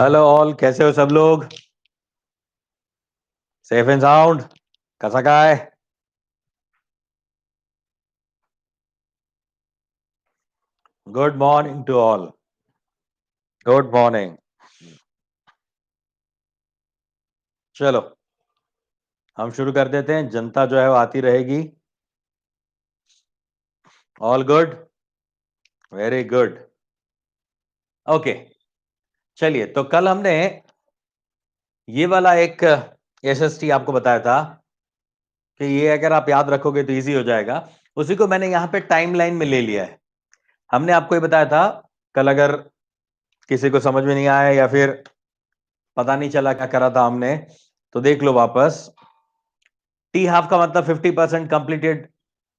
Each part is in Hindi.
हेलो ऑल, कैसे हो सब लोग? Safe and sound? कसा काय? Good morning to all. Good morning. चलो हम शुरू कर देते हैं। जनता जो है वो आती रहेगी। All good, very good. Okay, चलिए। तो कल हमने ये वाला एक एसएसटी आपको बताया था कि ये अगर आप याद रखोगे तो इजी हो जाएगा। उसी को मैंने यहां पे टाइमलाइन में ले लिया है। हमने आपको ये बताया था कल, अगर किसी को समझ में नहीं आया या फिर पता नहीं चला क्या करा था हमने, तो देख लो वापस। टी हाफ का मतलब 50% completed,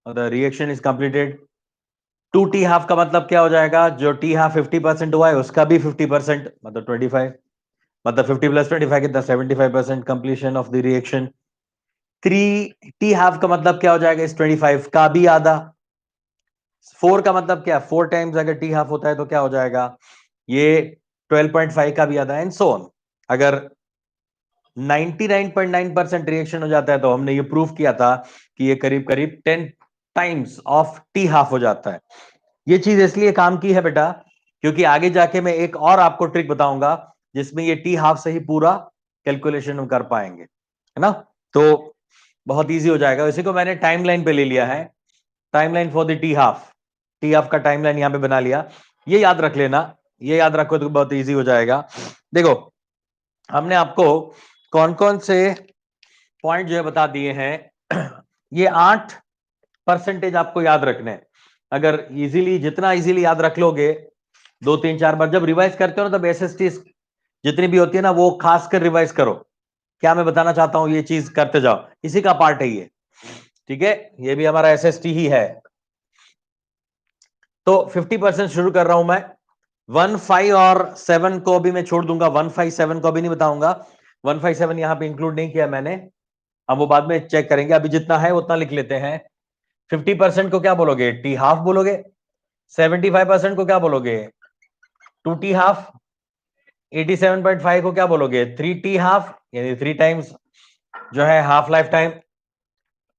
the reaction is completed. Two T half का मतलब क्या हो जाएगा? जो टी हाफ 50% हुआ है उसका भी 50%, मतलब 25। मतलब 50 प्लस 25 कितना? 75% completion of the reaction. Three T half का मतलब क्या हो जाएगा? इस 25 का भी आधा। फोर का मतलब क्या? 4 टाइम्स अगर टी हाफ होता है तो क्या हो जाएगा? ये 12.5 का भी आधा, एंड सो ऑन। अगर 99.9% रिएक्शन हो जाता है तो हमने ये प्रूफ किया था कि ये करीब करीब 10 टाइम्स ऑफ टी हाफ हो जाता है। ये चीज इसलिए काम की है बेटा, क्योंकि आगे जाके मैं एक और आपको ट्रिक बताऊंगा जिसमें ये टी हाफ से ही पूरा कैलकुलेशन हम कर पाएंगे, है ना? तो बहुत इजी हो जाएगा। इसी को मैंने टाइमलाइन पे ले लिया है। Timeline for the T half. T half का टाइमलाइन यहां पे बना लिया। ये याद रख लेना, ये याद रखो तो बहुत इजी हो जाएगा। देखो, हमने आपको कौन कौन से पॉइंट जो है बता दिए हैं। ये 8% आपको याद रखने हैं। अगर इजीली, जितना इजीली याद रख लोगे, 2 3 4 बार जब रिवाइज करते हो ना, तब एसएसटी जितनी भी होती है ना वो खास कर रिवाइज करो। क्या मैं बताना चाहता हूं, ये चीज करते जाओ, इसी का पार्ट है ये। ठीक है, ये भी हमारा एसएसटी ही है। तो 50% शुरू कर रहा हूं मैं। 1 5 और 7 को भी मैं छोड़ दूंगा। 1 5 7 को भी नहीं बताऊंगा। 1 5 7 यहां पे इंक्लूड नहीं किया मैंने। अब वो बाद में चेक करेंगे, अभी जितना है उतना लिख लेते हैं। 50% को क्या बोलोगे? टी हाफ बोलोगे। 75% को क्या बोलोगे? To T half. 87.5 को क्या बोलोगे? 3 टी हाफ, यानी 3 टाइम्स जो है हाफ लाइफ टाइम।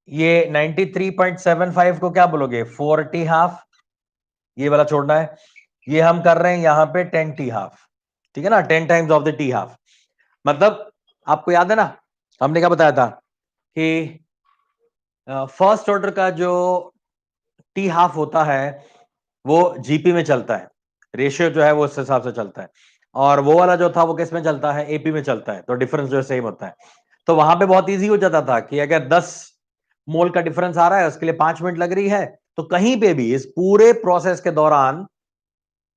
ये 93.75 को क्या बोलोगे? 4 टी हाफ। ये वाला छोड़ना है। ये हम कर रहे हैं यहां पे 10 टी हाफ। ठीक है ना? 10 times of the T half. मतलब आपको याद है ना, हमने क्या बताया था कि फर्स्ट ऑर्डर का जो टी हाफ होता है वो जीपी में चलता है। रेशियो जो है वो उस हिसाब से चलता है। और वो वाला जो था वो किस में चलता है? एपी में चलता है। तो डिफरेंस जो है सेम होता है। तो वहां पे बहुत इजी हो जाता था कि अगर 10 मोल का डिफरेंस आ रहा है, उसके लिए 5 मिनट लग रही है, तो कहीं पे भी इस पूरे प्रोसेस के दौरान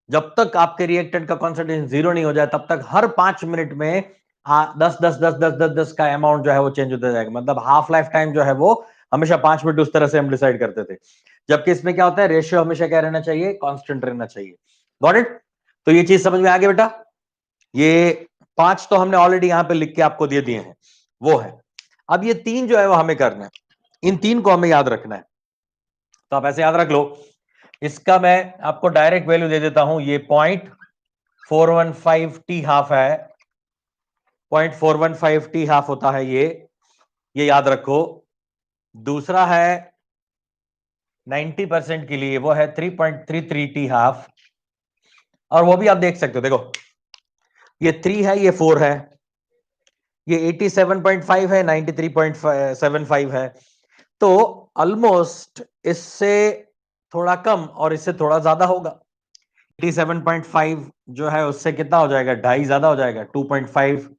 जब तक आपके रिएक्टेंट का कॉन्सेंट्रेशन 0 नहीं हो जाए, तब तक हर 5 मिनट में 10 10 10 10 10 10 का अमाउंट जो है वो चेंज होता जाएगा। मतलब हाफ लाइफ टाइम जो है वो हमेशा 5 मिनट उस तरह से हम डिसाइड करते थे। जबकि इसमें क्या होता है? रेशियो हमेशा क्या रहना चाहिए? कांस्टेंट रहना चाहिए। Got it? तो ये चीज समझ में आ गई बेटा? ये 5 तो हमने ऑलरेडी यहां पे लिख के आपको दे दिए हैं, वो है। अब ये 3 जो है वो हमें करना है। इन 3 को हमें याद रखना है। तो आप ऐसे याद रख लो। इसका मैं आपको डायरेक्ट वैल्यू दे देता हूं। ये 0.415 टी हाफ है। 0.415 टी हाफ होता है ये याद रखो। दूसरा है 90% के लिए, वो है 3.33 टी हाफ। और वो भी आप देख सकते हो, देखो ये 3 है, ये 4 है, ये 87.5 है, 93.75 है। तो ऑलमोस्ट इससे थोड़ा कम और इससे थोड़ा ज्यादा होगा। 87.5 जो है उससे कितना हो जाएगा? 2.5 ज्यादा हो जाएगा, 2.5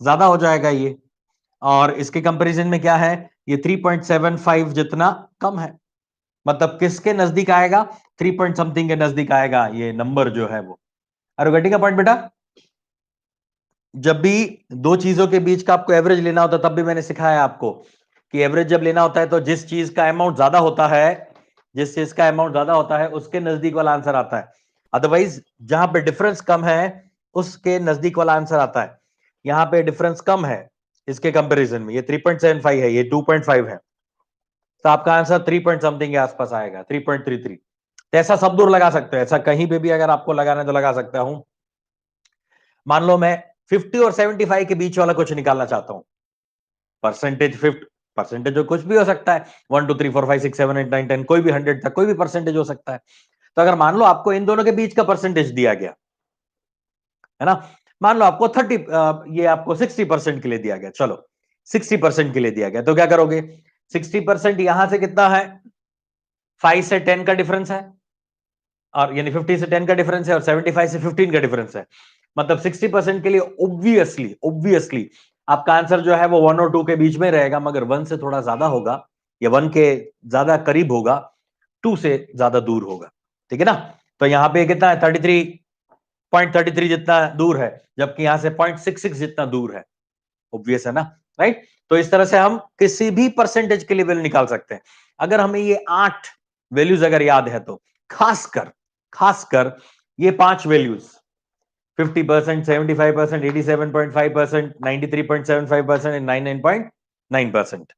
ज्यादा हो जाएगा ये। और इसके कंपैरिजन में क्या है? ये 3.75 जितना कम है। मतलब किसके नजदीक आएगा? 3 पॉइंट समथिंग के नजदीक आएगा ये नंबर जो है वो। अरोगेटी का पॉइंट बेटा, जब भी दो चीजों के बीच का आपको एवरेज लेना होता है, तब भी मैंने सिखाया आपको कि एवरेज जब लेना होता है तो जिस चीज का अमाउंट ज्यादा होता है, जिस चीज का अमाउंट ज्यादा होता है उसके नजदीक वाला आंसर आता है। अदरवाइज जहां पे डिफरेंस कम है उसके नजदीक वाला आंसर आता है। यहां पे डिफरेंस कम है इसके कंपैरिजन में, ये 3.75 है, ये 2.5 है। तो आपका आंसर 3 पॉइंट समथिंग के आसपास आएगा, 3.33। तो ऐसा सब दूर लगा सकते हो, ऐसा कहीं पे भी अगर आपको लगाना है तो लगा सकता हूं। मान लो मैं 50 और 75 के बीच वाला कुछ निकालना चाहता हूं, परसेंटेज 50 परसेंटेज जो कुछ भी हो सकता है, 1 2 3 4 5 6 7 8 9 10, कोई भी 100 तक कोई भी परसेंटेज हो सकता है। तो अगर मान लो आपको इन दोनों के बीच का परसेंटेज दिया गया है ना, मान लो आपको 30 ये आपको 60% के लिए दिया गया, चलो 60% के लिए दिया गया, तो क्या करोगे, 60% यहां से कितना है, 5 से 10 का डिफरेंस है, और यानी 50 से 10 का डिफरेंस है, और 75 से 15 का डिफरेंस है। मतलब 60% के लिए ऑब्वियसली ऑब्वियसली आपका आंसर जो है वो 1 और 2 के बीच में रहेगा, मगर 1 से थोड़ा ज्यादा होगा, या 1 के ज्यादा करीब होगा, 2 से ज्यादा दूर होगा। ठीक है ना, तो यहां पे कितना है, 33.33 जितना दूर है, जबकि यहां से 0.66 जितना दूर है। ऑब्वियस है ना, राइट। तो इस तरह से हम किसी भी परसेंटेज के लिए वैल्यू निकाल सकते हैं। अगर हमें ये 8 वैल्यूज अगर याद है तो खासकर खासकर ये 5 वैल्यूज 50%, 75%, 87.5%, 93.75% एंड 99.9%।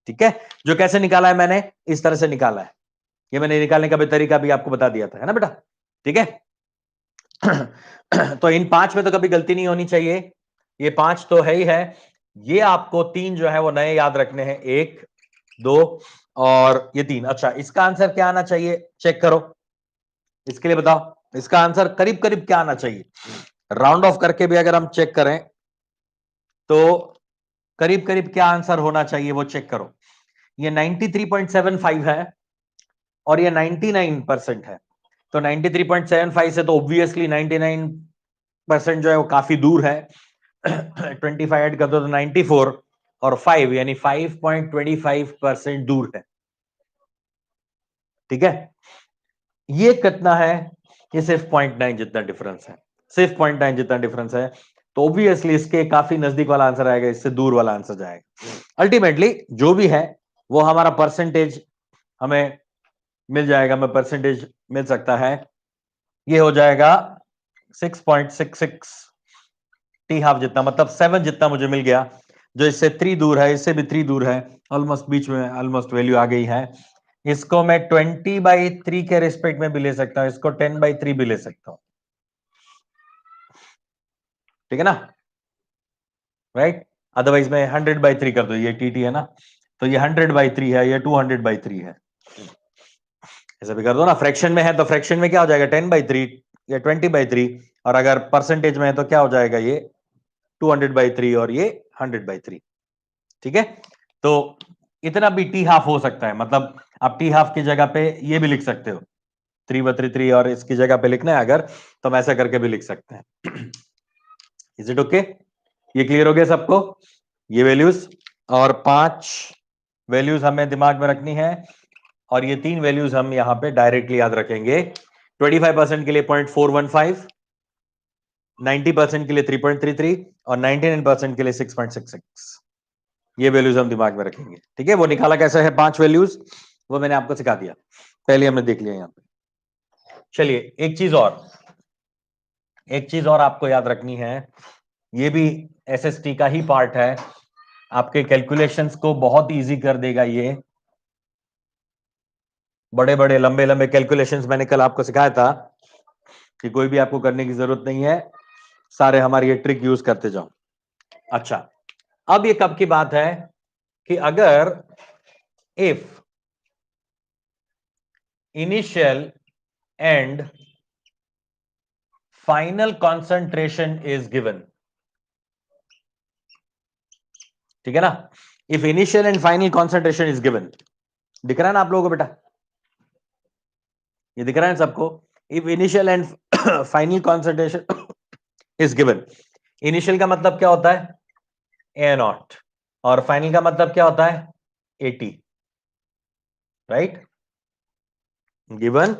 ठीक है, जो कैसे निकाला है मैंने, इस तरह से निकाला है। ये मैंने निकालने का भी तरीका भी आपको बता दिया था, है ना बेटा। ठीक है तो इन 5 में तो कभी गलती नहीं होनी चाहिए, ये 5 तो है ही है। ये आपको 3 जो है वो नए याद रखने हैं, 1 2 और ये 3। अच्छा, इसका आंसर क्या आना चाहिए, चेक करो, इसके लिए बताओ इसका आंसर करीब करीब क्या आना चाहिए। राउंड ऑफ करके भी अगर हम चेक करें तो करीब करीब क्या आंसर होना चाहिए वो चेक करो। ये 93.75 है और ये 99% है, तो 93.75 से तो ऑब्वियसली 99% जो है वो काफी दूर है। 25 ऐड कर दो तो 94, और 5 यानी 5.25% दूर है। ठीक है, ये कितना है, ये सिर्फ 0.9 जितना डिफरेंस है, सिर्फ 0.9 जितना डिफरेंस है। तो ऑब्वियसली इसके काफी नजदीक वाला आंसर आएगा, इससे दूर वाला आंसर जाएगा। अल्टीमेटली जो भी है वो हमारा परसेंटेज हमें मिल जाएगा, हमें परसेंटेज मिल सकता है, ये हो जाएगा 6.66 टी हाफ जितना, मतलब 7 जितना मुझे मिल गया। जो इससे 3 दूर है, इससे भी 3 दूर है, ऑलमोस्ट बीच में ऑलमोस्ट वैल्यू आ गई है। इसको मैं 20/3 के रिस्पेक्ट में भी ले सकता हूं, इसको 10/3 भी ले सकता हूं। ठीक है ना, राइट। अदरवाइज मैं 100/3 कर दो, ये टीटी है ना, तो ये 100/3 है, ये 200/3 है, ऐसा भी कर दो ना। फ्रैक्शन में है तो फ्रैक्शन में क्या हो जाएगा, 10/3 या 20/3, और अगर परसेंटेज में है तो क्या हो जाएगा, ये 200/3 और ये 100/3। ठीक है, तो इतना भी टी हाफ हो सकता है, मतलब आप टी हाफ की जगह पे ये भी लिख सकते हो, 3/3 और इसकी जगह पे लिखना है अगर, तो हम ऐसा करके भी लिख सकते हैं। इज इट ओके, ये क्लियर हो गया सबको, ये वैल्यूज, और 5 वैल्यूज हमें दिमाग में रखनी है, और ये 3 वैल्यूज हम यहां पे डायरेक्टली याद रखेंगे। 25% के लिए 0.415, 90% के लिए 3.33, और 99% के लिए 6.66। ये वैल्यूज हम दिमाग में रखेंगे। ठीक है, वो निकाला कैसे है 5 वैल्यूज, वो मैंने आपको सिखा दिया, पहले हमने देख लिया यहां पे। चलिए एक चीज और आपको याद रखनी है, ये भी एसएसटी का ही पार्ट है, आपके कैलकुलेशंस को बहुत इजी कर देगा ये। बड़े बड़े लंबे लंबे कैलकुलेशंस मैंने कल आपको सिखाया था कि कोई भी आपको करने की जरूरत नहीं है, सारे हमारी ये ट्रिक यूज करते जाओ। अच्छा, अब ये कब की बात है कि अगर if initial and final concentration is given. ठीक है ना, if initial and final concentration is given, दिख रहा है ना आप लोगों को बेटा, ये दिख रहा है सबको। If initial and final concentration is given, initial का मतलब क्या होता है, ए नॉट, और फाइनल का मतलब क्या होता है, 80, right, given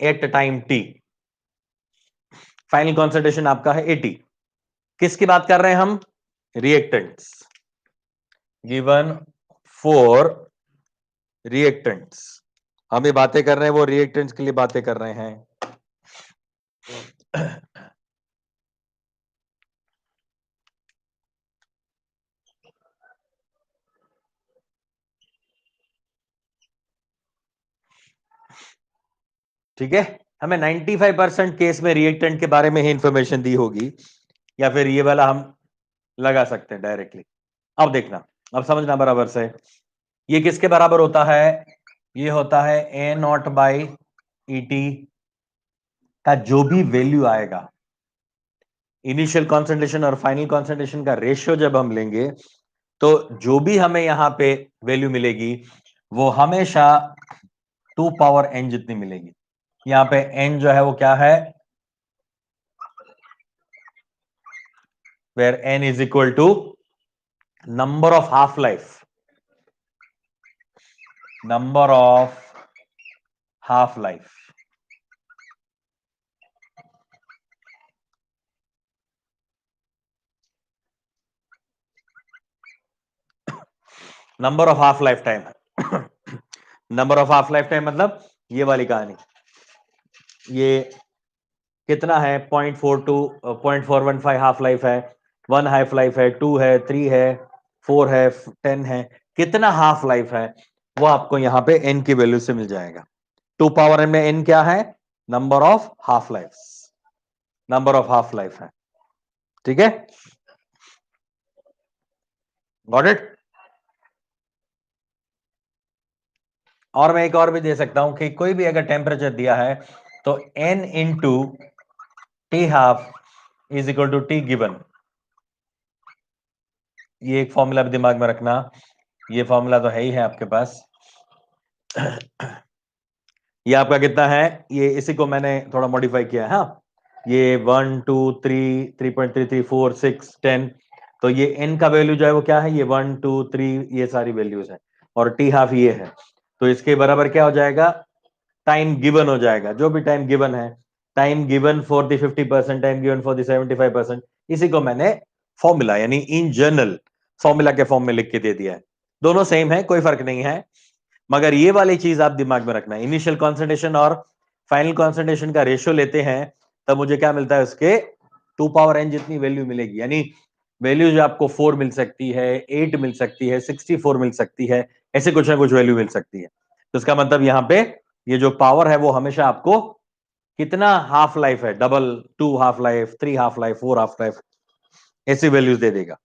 at time T. Final concentration आपका है 80, किसकी बात कर रहे हैं हम, रिएक्टेंट्स, गिवन फॉर रिएक्टेंट्स, हम ये बातें कर रहे हैं वो रिएक्टेंट्स के लिए बातें कर रहे हैं। ठीक है, हमें 95% केस में रिएक्टेंट के बारे में ही इंफॉर्मेशन दी होगी, या फिर ये वाला हम लगा सकते हैं डायरेक्टली। अब देखना, अब समझना बराबर से, ये किसके बराबर होता है? ये होता है A naught by E T का जो भी वैल्यू आएगा, इनिशियल कॉन्सेंट्रेशन और फाइनल कॉन्सेंट्रेशन का रेशियो जब हम लेंगे तो जो भी हमें यहां पे वैल्यू मिलेगी वो हमेशा 2 पावर n जितनी मिलेगी। यहां पे n जो है वो क्या है? Where n is equal to number of half life, number of half life, number of half life time. Number of half life time मतलब ये वाली कहानी, ये कितना है? 0.42 0.415 हाफ लाइफ है, 1 हाफ लाइफ है, 2 है, 3 है, 4 है, 10 है, कितना हाफ लाइफ है वो आपको यहां पे n की वैल्यू से मिल जाएगा। 2 पावर n में n क्या है? Number of half life, number of half life है। ठीक है, गॉट इट? और मैं एक और भी दे सकता हूं कि कोई भी अगर टेम्परेचर दिया है तो n into T half is equal to T given. ये एक फॉर्मूला भी दिमाग में रखना, ये फॉर्मूला तो है ही है आपके पास। ये आपका कितना है? ये इसी को मैंने थोड़ा मॉडिफाई किया है। हाँ, ये 1 2 3 3.33 4 6 10, तो ये n का वैल्यू जो है वो क्या है? ये 1 2 3, ये सारी वैल्यूज है, और टी हाफ ये है, तो इसके बराबर क्या हो जाएगा? टाइम गिवन हो जाएगा, जो भी टाइम गिवन है, time given for the 50%, time given for the 75%, इसी को मैंने फॉर्मूला यानी इन जनरल फॉर्मूला के फॉर्म में लिख के दे दिया है। दोनों सेम है, कोई फर्क नहीं है, मगर ये वाली चीज आप दिमाग में रखना, इनिशियल कॉन्सेंट्रेशन और फाइनल कॉन्सेंट्रेशन का रेशियो लेते हैं तब मुझे क्या मिलता है? उसके 2 पावर n जितनी वैल्यू मिलेगी, यानी वैल्यू जो आपको 4 मिल सकती है, 8 मिल सकती है, 64 मिल सकती है, ऐसे कुछ ना कुछ वैल्यू मिल सकती है। तो इसका मतलब यहां पे ये जो पावर है वो हमेशा आपको कितना हाफ लाइफ है, double, 2 half life, 3 half life, 4 half life, ऐसी वैल्यूज दे देगा।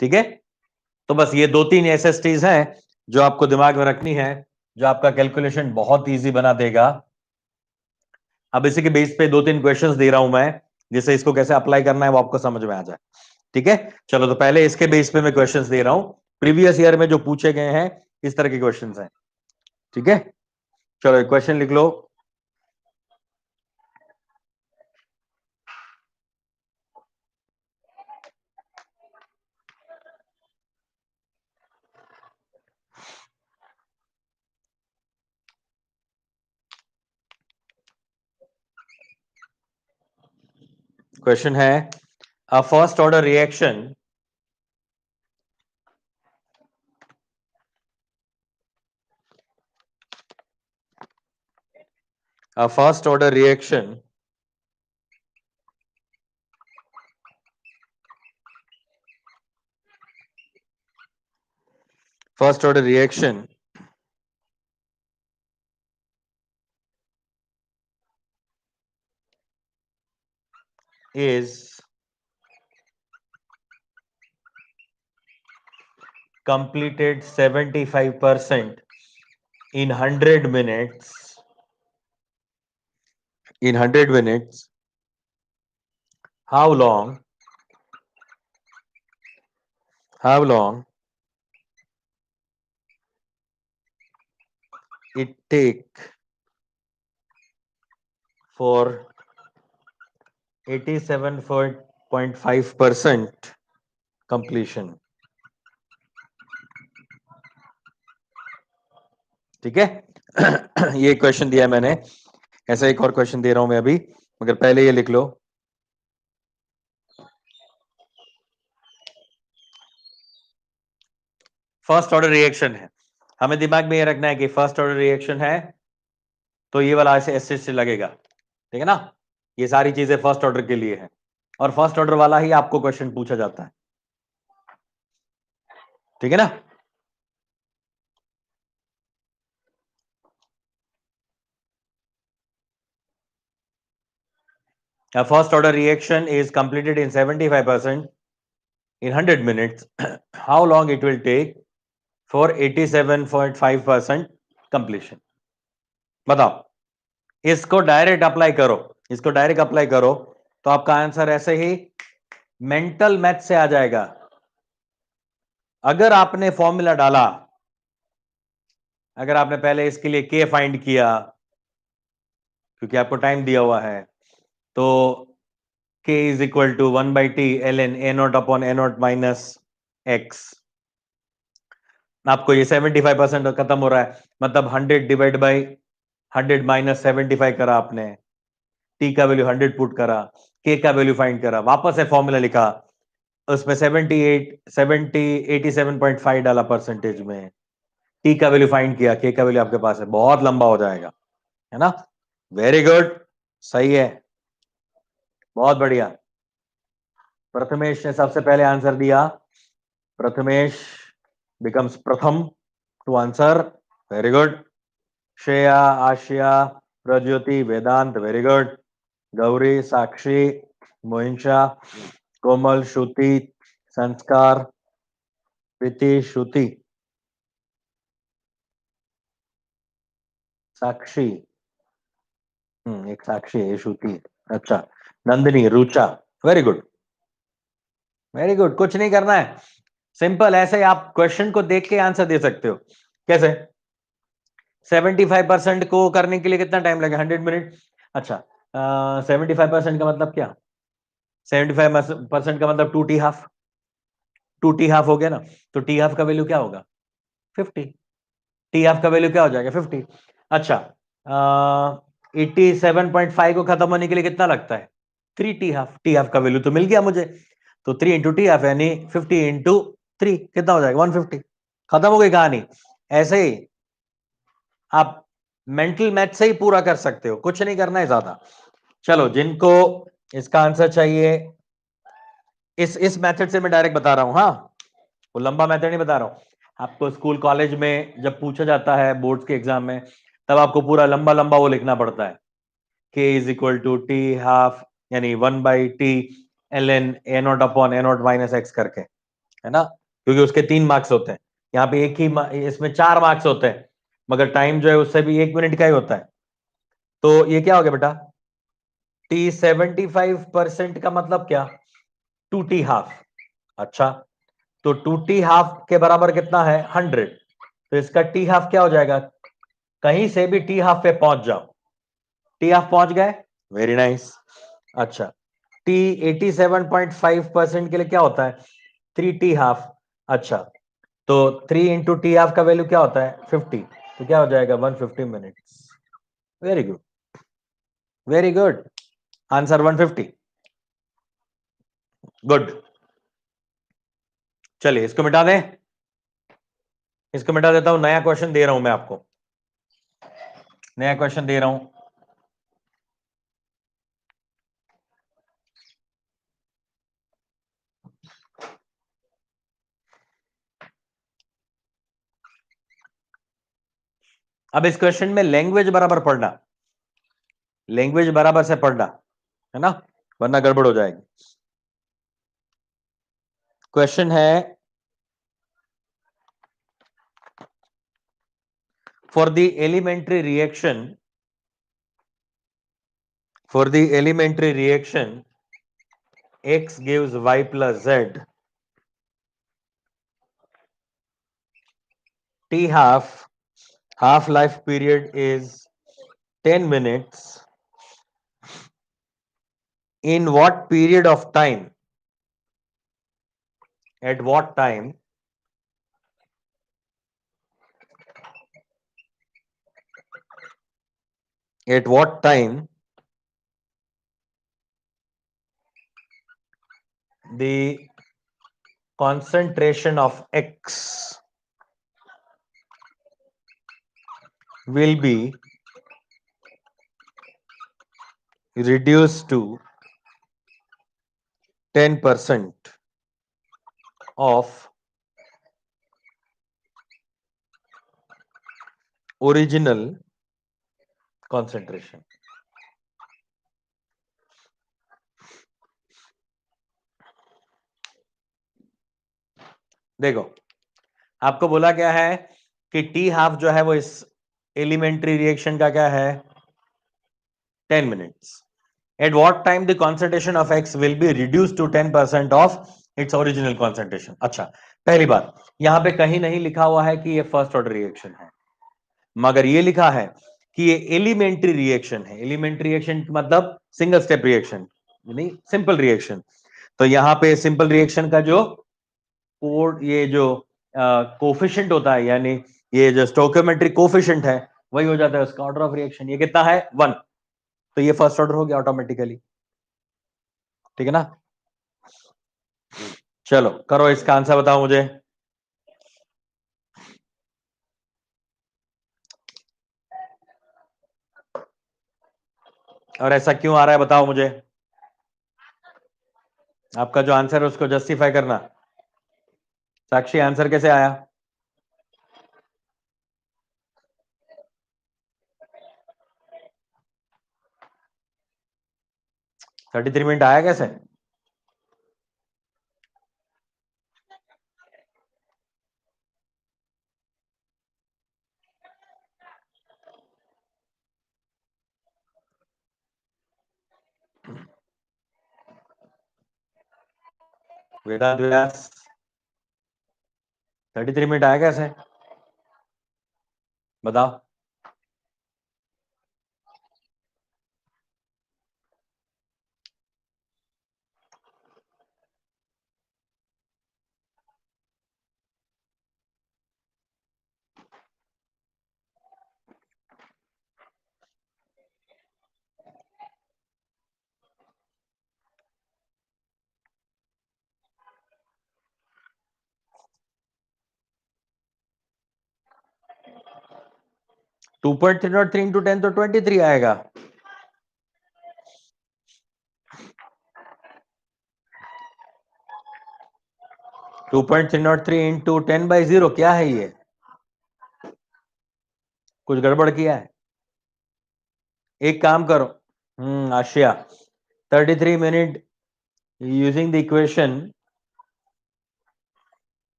ठीक है, तो बस ये 2-3 एसएसटीज हैं जो आपको दिमाग में रखनी है, जो आपका कैलकुलेशन बहुत इजी बना देगा। अब इसी के बेस पे 2-3 क्वेश्चंस दे रहा हूं मैं, जिससे इसको कैसे अप्लाई करना है वो आपको समझ में आ जाए। ठीक है, चलो, तो पहले इसके बेस पे मैं क्वेश्चंस दे रहा हूं, प्रीवियस ईयर में जो पूछे गए हैं इस तरह के क्वेश्चंस हैं। ठीक है, चलो एक क्वेश्चन लिख लो। क्वेश्चन है, अ first order reaction a first order reaction first order reaction is completed 75% in 100 minutes. In 100 minutes, how long? How long it take for 87.5% completion? ठीक है, ये क्वेश्चन दिया है मैंने, ऐसा एक और क्वेश्चन दे रहा हूं मैं अभी, मगर पहले ये लिख लो। फर्स्ट ऑर्डर रिएक्शन है, हमें दिमाग में ये रखना है कि फर्स्ट ऑर्डर रिएक्शन है तो ये वाला ऐसे ऐसे से लगेगा। ठीक है ना, ये सारी चीजें फर्स्ट ऑर्डर के लिए है, और फर्स्ट ऑर्डर वाला ही आपको क्वेश्चन पूछा जाता है। ठीक है ना, A first order reaction is completed in 75% in 100 minutes. How long it will take for 87.5% completion? बताओ, इसको डायरेक्ट अप्लाई करो, इसको डायरेक्ट अप्लाई करो तो आपका आंसर ऐसे ही मेंटल मैथ से आ जाएगा। अगर आपने फॉर्मूला डाला, अगर आपने पहले इसके लिए के फाइंड किया क्योंकि आपको टाइम दिया हुआ है, तो k is equal to 1/t ln a not upon a not minus x। आपको ये 75% खत्म हो रहा है, मतलब 100 डिवाइड बाई 100 माइनस 75 करा आपने, t का वैल्यू 100 पुट करा, k का वैल्यू फाइंड करा, वापस से फॉर्मूला लिखा, उसमें 87.5 डाला परसेंटेज में, t का वैल्यू फाइंड किया, k का वैल्यू आपके पास है, बहुत लंबा हो जाएगा, है ना? वेरी गुड, सही है, बहुत बढ़िया। प्रथमेश ने सबसे पहले आंसर दिया, प्रथमेश बिकम्स प्रथम to answer, very good. Shreya, Aasiya, Prajyoti, Vedant, very good. Gauri, Sakshi, Mohinsha, Komal, Shruti, Sanskar, Preeti, Shruti, Sakshi, एक साक्षी है, श्रुति, अच्छा, Nandini, Rucha, very good, very good. कुछ नहीं करना है, सिंपल, ऐसे ही आप क्वेश्चन को देख के आंसर दे सकते हो। कैसे? 75% को करने के लिए कितना टाइम लगे? 100 मिनट। अच्छा, 75% का मतलब क्या? 75% का मतलब 2t हाफ, 2t हाफ हो गया ना, तो t हाफ का वैल्यू क्या होगा? 50। t हाफ का वैल्यू क्या हो जाएगा? 50। अच्छा, 87.5 को खत्म होने के लिए कितना लगता है? 3t half. t हाफ का वैल्यू तो मिल गया मुझे, तो 3 इंटू टी हाफ यानी 50 इंटू 3 कितना हो जाएगा? 150। खत्म हो गई कहानी। ऐसे ही आप मेंटल मैथ से ही पूरा कर सकते हो, कुछ नहीं करना है ज्यादा। चलो, जिनको इसका आंसर चाहिए, इस मेथड से मैं डायरेक्ट बता रहा हूं, हाँ, वो लंबा मेथड नहीं बता रहा हूं। आपको स्कूल कॉलेज में जब पूछा जाता है बोर्ड्स के एग्जाम में, तब आपको पूरा लंबा लंबा वो लिखना पड़ता है, k is equal to T half यानी 1/t ln a not upon a not minus x करके, है ना? क्योंकि उसके 3 मार्क्स होते हैं, यहाँ पे एक ही, इसमें 4 मार्क्स होते हैं, मगर टाइम जो है उससे भी 1 मिनट का ही होता है। तो ये क्या हो गया बेटा? t 75% का मतलब क्या? 2t half. अच्छा, तो 2t हाफ के बराबर कितना है? 100। तो इसका t हाफ क्या हो जाएगा? कहीं से भी t हाफ पे पहुंच जाओ, t हाफ पहुंच गए, वेरी नाइस। अच्छा, t 87.5% के लिए क्या होता है? 3t half. अच्छा, तो 3 इंटू टी हाफ का वैल्यू क्या होता है? 50। तो क्या हो जाएगा? 150 minutes. Very good, very good, answer 150। Good. चलिए इसको मिटा दें, इसको मिटा देता हूं, नया क्वेश्चन दे रहा हूं मैं आपको, नया क्वेश्चन दे रहा हूं। अब इस क्वेश्चन में लैंग्वेज बराबर पढ़ना, लैंग्वेज बराबर से पढ़ना, है ना, वरना गड़बड़ हो जाएगी। क्वेश्चन है, for the elementary reaction, for the elementary reaction x gives y plus z, t half life period is 10 minutes, in what period of time, at what time at what time the concentration of x will be reduced to 10% of original concentration. देखो आपको बोला क्या है कि टी हाफ जो है वो इस एलिमेंट्री रिएक्शन का क्या है 10 minutes. At what time the concentration of X will be reduced to 10% of its original concentration. अच्छा, पहली बात यहां पे कहीं नहीं लिखा हुआ है कि ये फर्स्ट ऑर्डर रिएक्शन है, मगर ये लिखा है कि ये एलिमेंट्री रिएक्शन है. एलिमेंट्री रिएक्शन मतलब सिंगल स्टेप रिएक्शन यानी सिंपल रिएक्शन. तो यहां पे सिंपल रिएक्शन का जो ये जो कोफिशिएंट होता है यानी ये जो स्टोइकियोमेट्रिक कोफिशिएंट है वही हो जाता है उसका ऑर्डर ऑफ रिएक्शन. ये कितना है 1. तो ये फर्स्ट ऑर्डर हो गया ऑटोमेटिकली. ठीक है ना. चलो करो इसका आंसर बताओ मुझे. और ऐसा क्यों आ रहा है बताओ मुझे. आपका जो आंसर है उसको जस्टिफाई करना. साक्षी आंसर कैसे आया. 33 मिनट आया कैसे. वेदांत व्यास 33 मिनट आया कैसे बताओ. Two point three not three into 10 तो 23 आएगा. Two point three not three into 10/0 क्या है ये. कुछ गड़बड़ किया है. एक काम करो Asia 33 minute using the equation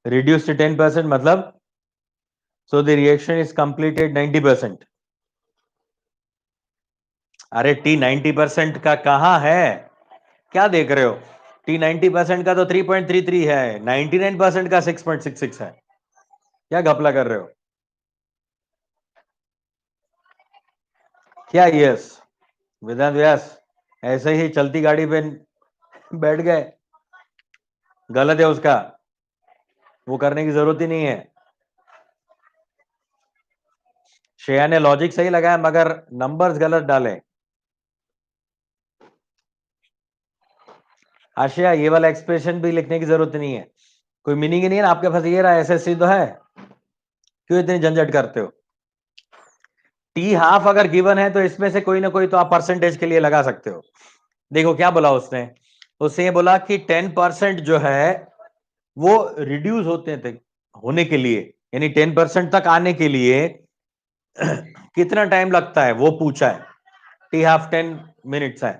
reduced to 10% मतलब so the reaction is completed 90%. अरे टी 90% का कहां है. क्या देख रहे हो. टी 90% का तो 3.33 है. 99% का 6.66 है. क्या घपला कर रहे हो. क्या यस वेदांत व्यास ऐसे ही चलती गाड़ी पे बैठ गए. गलत है उसका. वो करने की जरूरत ही नहीं है. श्रेया ने लॉजिक सही लगाया मगर नंबर्स गलत डाले. आशिया ये वाला एक्सप्रेशन भी लिखने की जरूरत नहीं है. कोई मीनिंग ही नहीं है ना. आपके पास ये रहा एसएससी तो है. क्यों इतनी झंझट करते हो. टी हाफ अगर गिवन है तो इसमें से कोई ना कोई तो आप परसेंटेज के लिए लगा सकते हो. देखो क्या बोला उसने. उसने ये बोला कि 10% जो है वो रिड्यूस होते थे होने के लिए यानी 10% तक आने के लिए कितना टाइम लगता है वो पूछा है. टी हाफ 10 मिनट्स है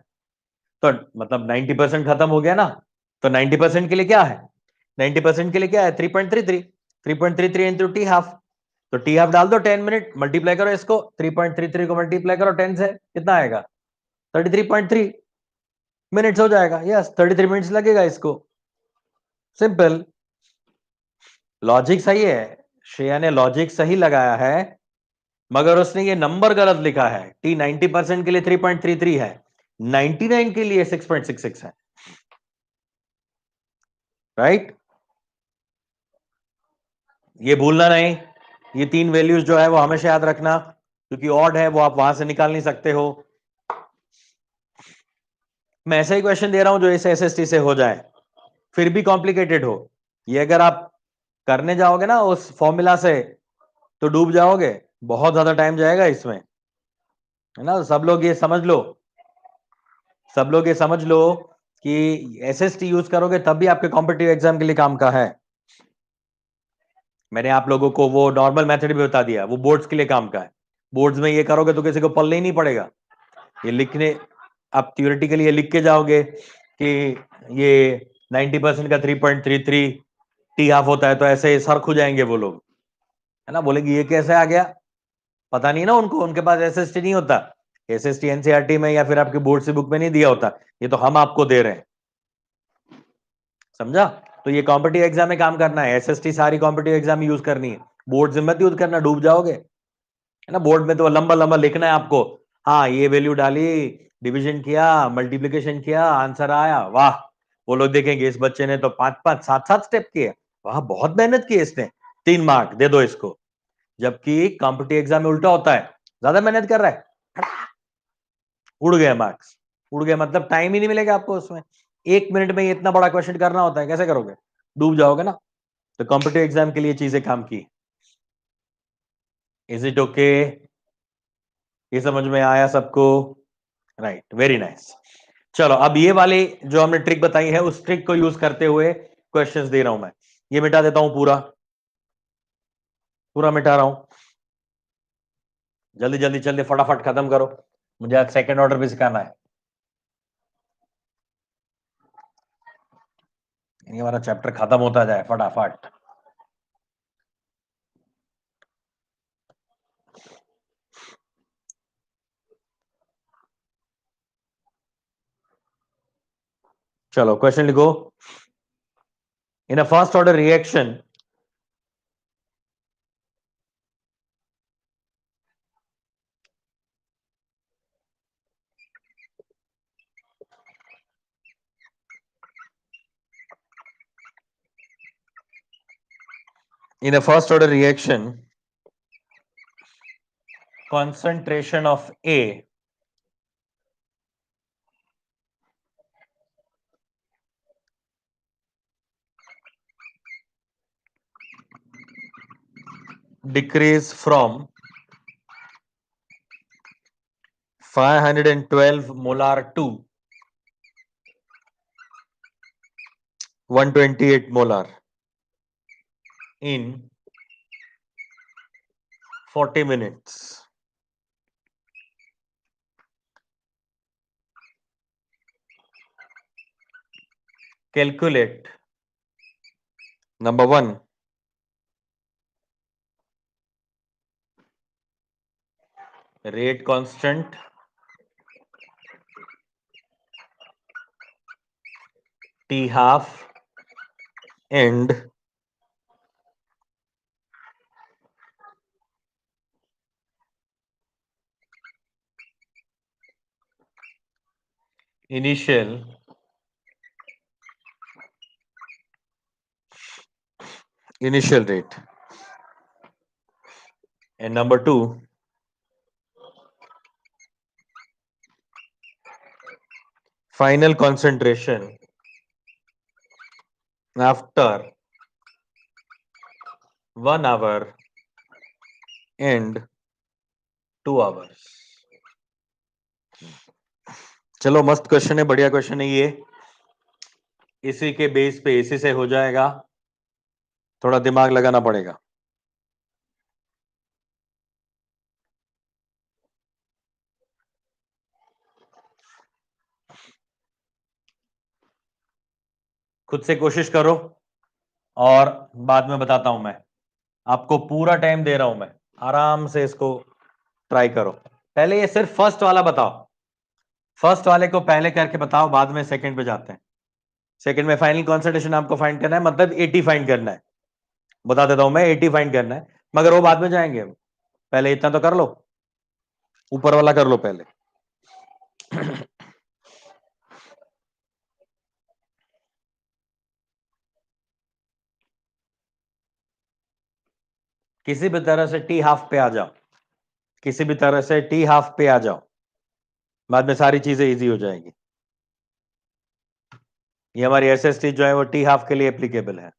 तो मतलब 90% खत्म हो गया ना. तो 90% के लिए क्या है 90% के लिए क्या है 3.33. 3.33 इंटू टी हाफ. तो टी हाफ डाल दो 10 मिनट मल्टीप्लाई करो इसको 3.33 को मल्टीप्लाई करो 10 से कितना आएगा 33.3 मिनट्स हो जाएगा. यस 33 मिनट्स लगेगा इसको. सिंपल. लॉजिक सही है. श्रेया ने लॉजिक सही लगाया है मगर उसने ये नंबर गलत लिखा है. टी 90% के लिए 3.33 है 99 के लिए 6.66 है. राइट. ये भूलना नहीं. ये तीन वैल्यूज जो है वो हमेशा याद रखना क्योंकि ऑड है वो आप वहां से निकाल नहीं सकते हो. मैं ऐसा ही क्वेश्चन दे रहा हूं जो इस एसएसटी से हो जाए फिर भी कॉम्प्लिकेटेड हो. ये अगर आप करने जाओगे ना उस फॉर्मूला से तो डूब जाओगे. बहुत ज्यादा टाइम जाएगा इसमें है ना. सब लोग ये समझ लो. सब लोग ये समझ लो कि एसएसटी यूज करोगे तब भी आपके कॉम्पिटिटिव एग्जाम के लिए काम का है. मैंने आप लोगों को वो नॉर्मल मेथड भी बता दिया वो बोर्ड्स के लिए काम का है. बोर्ड्स में ये करोगे तो किसी को पल्ले ही नहीं पड़ेगा. ये लिखने, आप थियोरेटिकली ये लिख के जाओगे कि ये 90% का 3.33 टी हाफ होता है, तो ऐसे सर्क हो जाएंगे वो लोग, है ना, बोलेंगे ये कैसे आ गया, पता नहीं ना उनको, उनके पास एसएसटी नहीं होता, एसएसटी एनसीईआरटी में या फिर आपके बोर्ड से बुक में नहीं दिया होता, ये तो हम आपको दे रहे हैं, समझा। तो ये कॉम्पिटिटिव एग्जाम में काम करना है, एसएसटी सारी कॉम्पिटिटिव एग्जाम में यूज करनी है, बोर्ड से मत यूज करना, डूब जाओगे, है ना। बोर्ड में तो लंबा लंबा लिखना है आपको, हाँ ये वैल्यू डाली, डिवीजन किया, मल्टीप्लीकेशन किया, आंसर आया, वाह। वो लोग देखेंगे इस बच्चे ने तो 5-5 7-7 स्टेप किए, वाह बहुत मेहनत की इसने, 3 मार्क दे दो इसको। जबकि कॉम्पिटिटिव एग्जाम में उल्टा होता है, ज्यादा मेहनत कर रहा है, उड़ गए मार्क्स, उड़ गए मतलब टाइम ही नहीं मिलेगा आपको उसमें, 1 मिनट में इतना बड़ा क्वेश्चन करना होता है, कैसे करोगे, डूब जाओगे ना। तो कॉम्पिटिटिव एग्जाम के लिए चीजें काम की। इज इट ओके, ये समझ में आया सबको, राइट, वेरी नाइस। चलो अब ये वाली जो हमने ट्रिक बताई है, उस ट्रिक को यूज करते हुए क्वेश्चंस दे रहा हूं मैं, ये मिटा देता हूं, पूरा पूरा मिटा रहा हूं, जल्दी जल्दी जल्दी फटाफट खत्म करो, मुझे आज सेकंड ऑर्डर भी सिखाना है, ये हमारा चैप्टर खत्म होता जाए फटाफट। चलो क्वेश्चन लिखो। In a first order reaction, in a first order reaction, concentration of A decrease from 512 molar to 128 molar in 40 minutes. Calculate number 1, rate constant, T half, and initial rate. And number 2, final concentration after 1 hour and 2 hours. चलो मस्त क्वेश्चन है, बढ़िया क्वेश्चन है ये, इसी के बेस पे इसी से हो जाएगा, थोड़ा दिमाग लगाना पड़ेगा। खुद से कोशिश करो और बाद में बताता हूं मैं, आपको पूरा टाइम दे रहा हूं मैं, आराम से इसको ट्राई करो। पहले ये सिर्फ फर्स्ट वाला बताओ, फर्स्ट वाले को पहले करके बताओ, बाद में सेकंड पे जाते हैं। सेकंड में फाइनल कॉन्सेंट्रेशन आपको फाइंड करना है, मतलब 80 फाइंड करना है, बता देता हूं मैं, 80 फाइंड करना है, मगर वो बाद में जाएंगे, पहले इतना तो कर लो, ऊपर वाला कर लो पहले। किसी भी तरह से टी हाफ पे आ जाओ, किसी भी तरह से टी हाफ पे आ जाओ, बाद में सारी चीजें इजी हो जाएगी। ये हमारी एसएसटी जो है वो टी हाफ के लिए एप्लीकेबल है।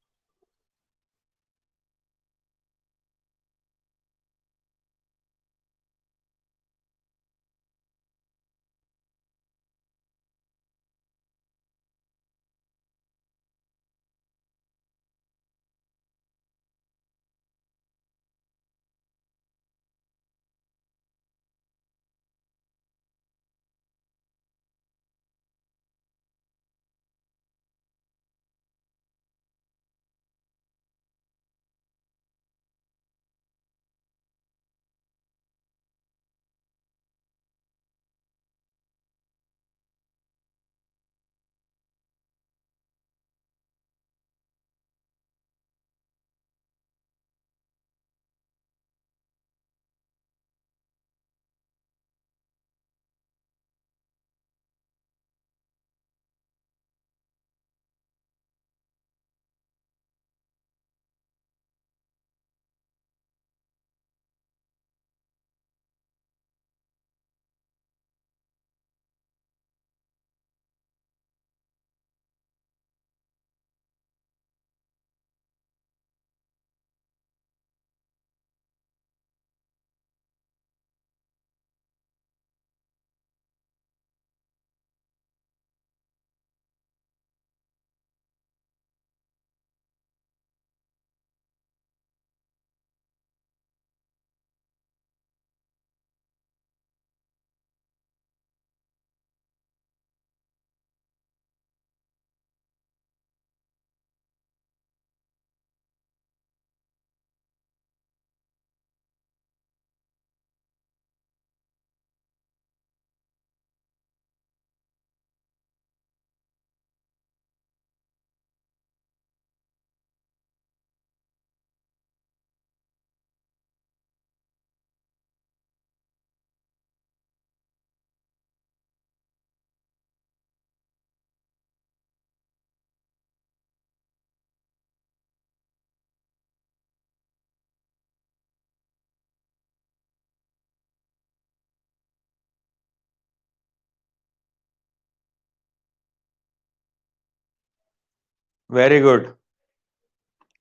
Very good,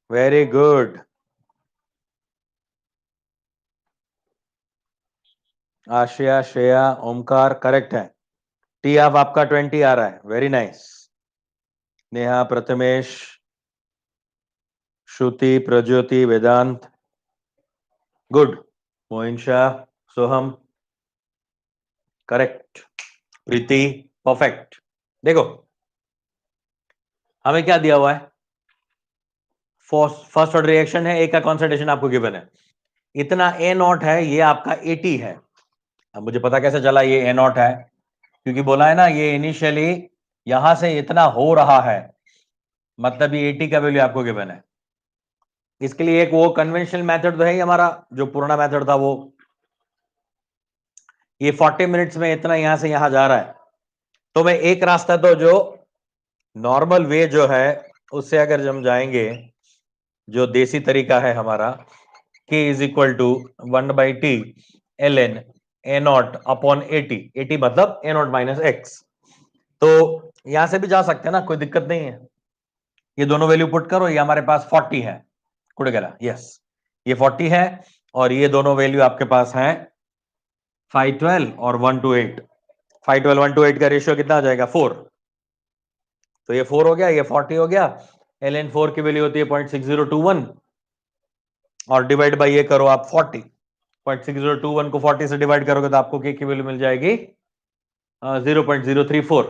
very good. Asia, Shreya, Omkar correct है। टी आप आपका 20 आ रहा है, वेरी नाइस। नेहा, प्रथमेश, श्रुति, प्रज्योति, वेदांत, गुड। मोइन शाह, सोहम करेक्ट, प्रीति परफेक्ट। देखो हमें क्या दिया हुआ है, फर्स्ट ऑर्डर रिएक्शन है, ए का कॉन्सेंट्रेशन आपको गिवन है, इतना ए नॉट है, ये आपका 80 है। अब मुझे पता कैसे चला ये ए नॉट है, क्योंकि बोला है ना ये इनिशियली यहां से इतना हो रहा है, मतलब ये 80 का वैल्यू आपको गिवन है। इसके लिए एक वो कन्वेंशनल मेथड तो है ही हमारा, जो पुराना मेथड था वो, ये 40 मिनट्स में इतना यहां से यहां जा रहा है, तो मैं एक रास्ता तो जो नॉर्मल वे जो है उससे अगर हम जाएंगे, जो देसी तरीका है हमारा, k is equal to 1/t ln A not upon 80, 80 मतलब ए नॉट माइनस एक्स। तो यहां से भी जा सकते हैं ना, कोई दिक्कत नहीं है। ये दोनों वैल्यू पुट करो, ये हमारे पास 40 है, कुड़ गया, यस ये 40 है, और ये दोनों वैल्यू आपके पास हैं 512 और 1:8। 512 1:8 का रेशियो कितना आ जाएगा, 4। तो ये 4 हो गया, ये 40 हो गया। ln 4 की वैल्यू होती है 0.6021, और डिवाइड बाई ये करो आप 40, 0.6021 को 40 से डिवाइड करोगे तो आपको के की वैल्यू मिल जाएगी 0.034।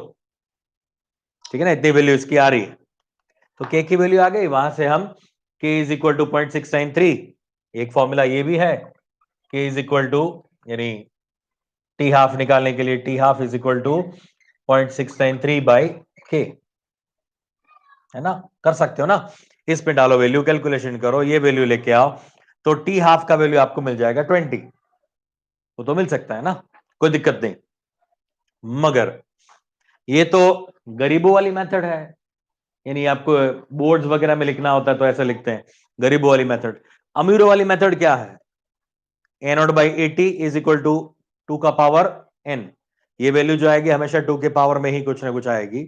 ठीक है ना, इतनी वैल्यू इसकी आ रही है, तो के की वैल्यू आ गई। वहां से हम के इज इक्वल टू 0.693, एक फॉर्मूला ये भी है, के इज इक्वल टू, यानी टी हाफ निकालने के लिए T half is equal to 0.693 by K, है ना, कर सकते हो ना। इस पे डालो वैल्यू, कैलकुलेशन करो, ये वैल्यू लेके आओ, तो टी हाफ का वैल्यू आपको मिल जाएगा 20। वो तो मिल सकता है ना, कोई दिक्कत नहीं। मगर ये तो गरीबों वाली मेथड है, यानी आपको बोर्ड्स वगैरह में लिखना होता है तो ऐसे लिखते हैं, गरीबों वाली मेथड। अमीरों वाली मेथड क्या है, A naught by 80 is equal to 2 का पावर n, ये वैल्यू जो आएगी हमेशा 2 के पावर में ही कुछ ना कुछ आएगी।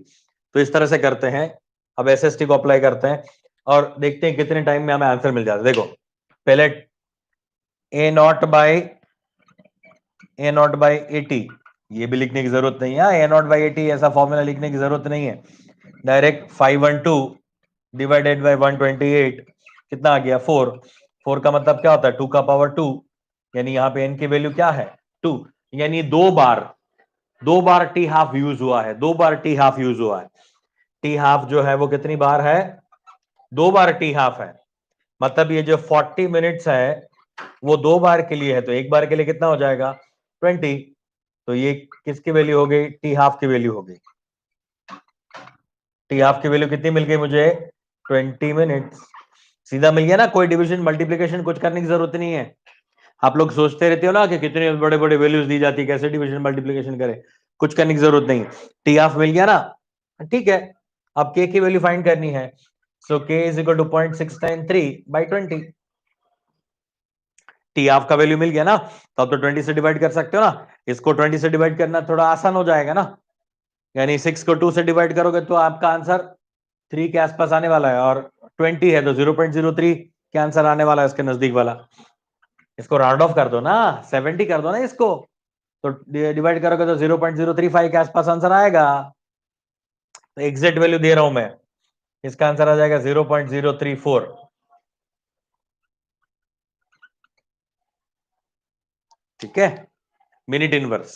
तो इस तरह से करते हैं, अब एसएसटी को अप्लाई करते हैं और देखते हैं कितने टाइम में हमें आंसर मिल जाता है। देखो पहले ए नॉट बाई 80, ये भी लिखने की जरूरत नहीं है, A0/80 ऐसा फॉर्मूला लिखने की जरूरत नहीं है, डायरेक्ट 512 डिवाइडेड बाई 128 कितना आ गया, 4। 4 का मतलब क्या होता है, 2 का पावर 2, यानी यहाँ पे n की वैल्यू क्या है, 2, यानी दो बार टी हाफ यूज हुआ है, दो बार टी हाफ यूज हुआ है। टी हाफ जो है वो कितनी बार है, दो बार टी हाफ है, मतलब ये जो 40 मिनट्स है वो दो बार के लिए है, तो एक बार के लिए कितना हो जाएगा 20। तो ये किसकी वैल्यू हो गई, टी हाफ की वैल्यू हो गई। टी हाफ की वैल्यू कितनी मिल गई मुझे, 20 मिनट्स। सीधा मिल गया ना, कोई डिवीजन मल्टीप्लिकेशन कुछ करने की जरूरत नहीं है। आप लोग सोचते रहते हो ना कि कितने बड़े बड़े वैल्यूज दी जाती है, कैसे डिवीजन मल्टीप्लिकेशन करे, कुछ करने की जरूरत नहीं। टी हाफ मिल गया ना, ठीक है। अब के की वैल्यू फाइंड करनी है, सो के is equal to 0.693/20। T half का वैल्यू मिल गया ना, तो अब तो 20 से डिवाइड कर सकते हो ना, इसको 20 से डिवाइड करना थोड़ा आसान हो जाएगा ना, यानी 6 को 2 से डिवाइड करोगे तो आपका आंसर 3 के आसपास आने वाला है, और 20 है तो 0.03 के आंसर आने वाला है, इसके नजदीक वाला। इसको राउंड ऑफ कर दो ना, 70 कर दो ना इसको, तो डिवाइड करोगे तो 0.035 के आसपास आंसर आएगा। तो एग्जैक्ट वैल्यू दे रहा हूं मैं, इसका आंसर आ जाएगा 0.034। ठीक है, मिनट इनवर्स,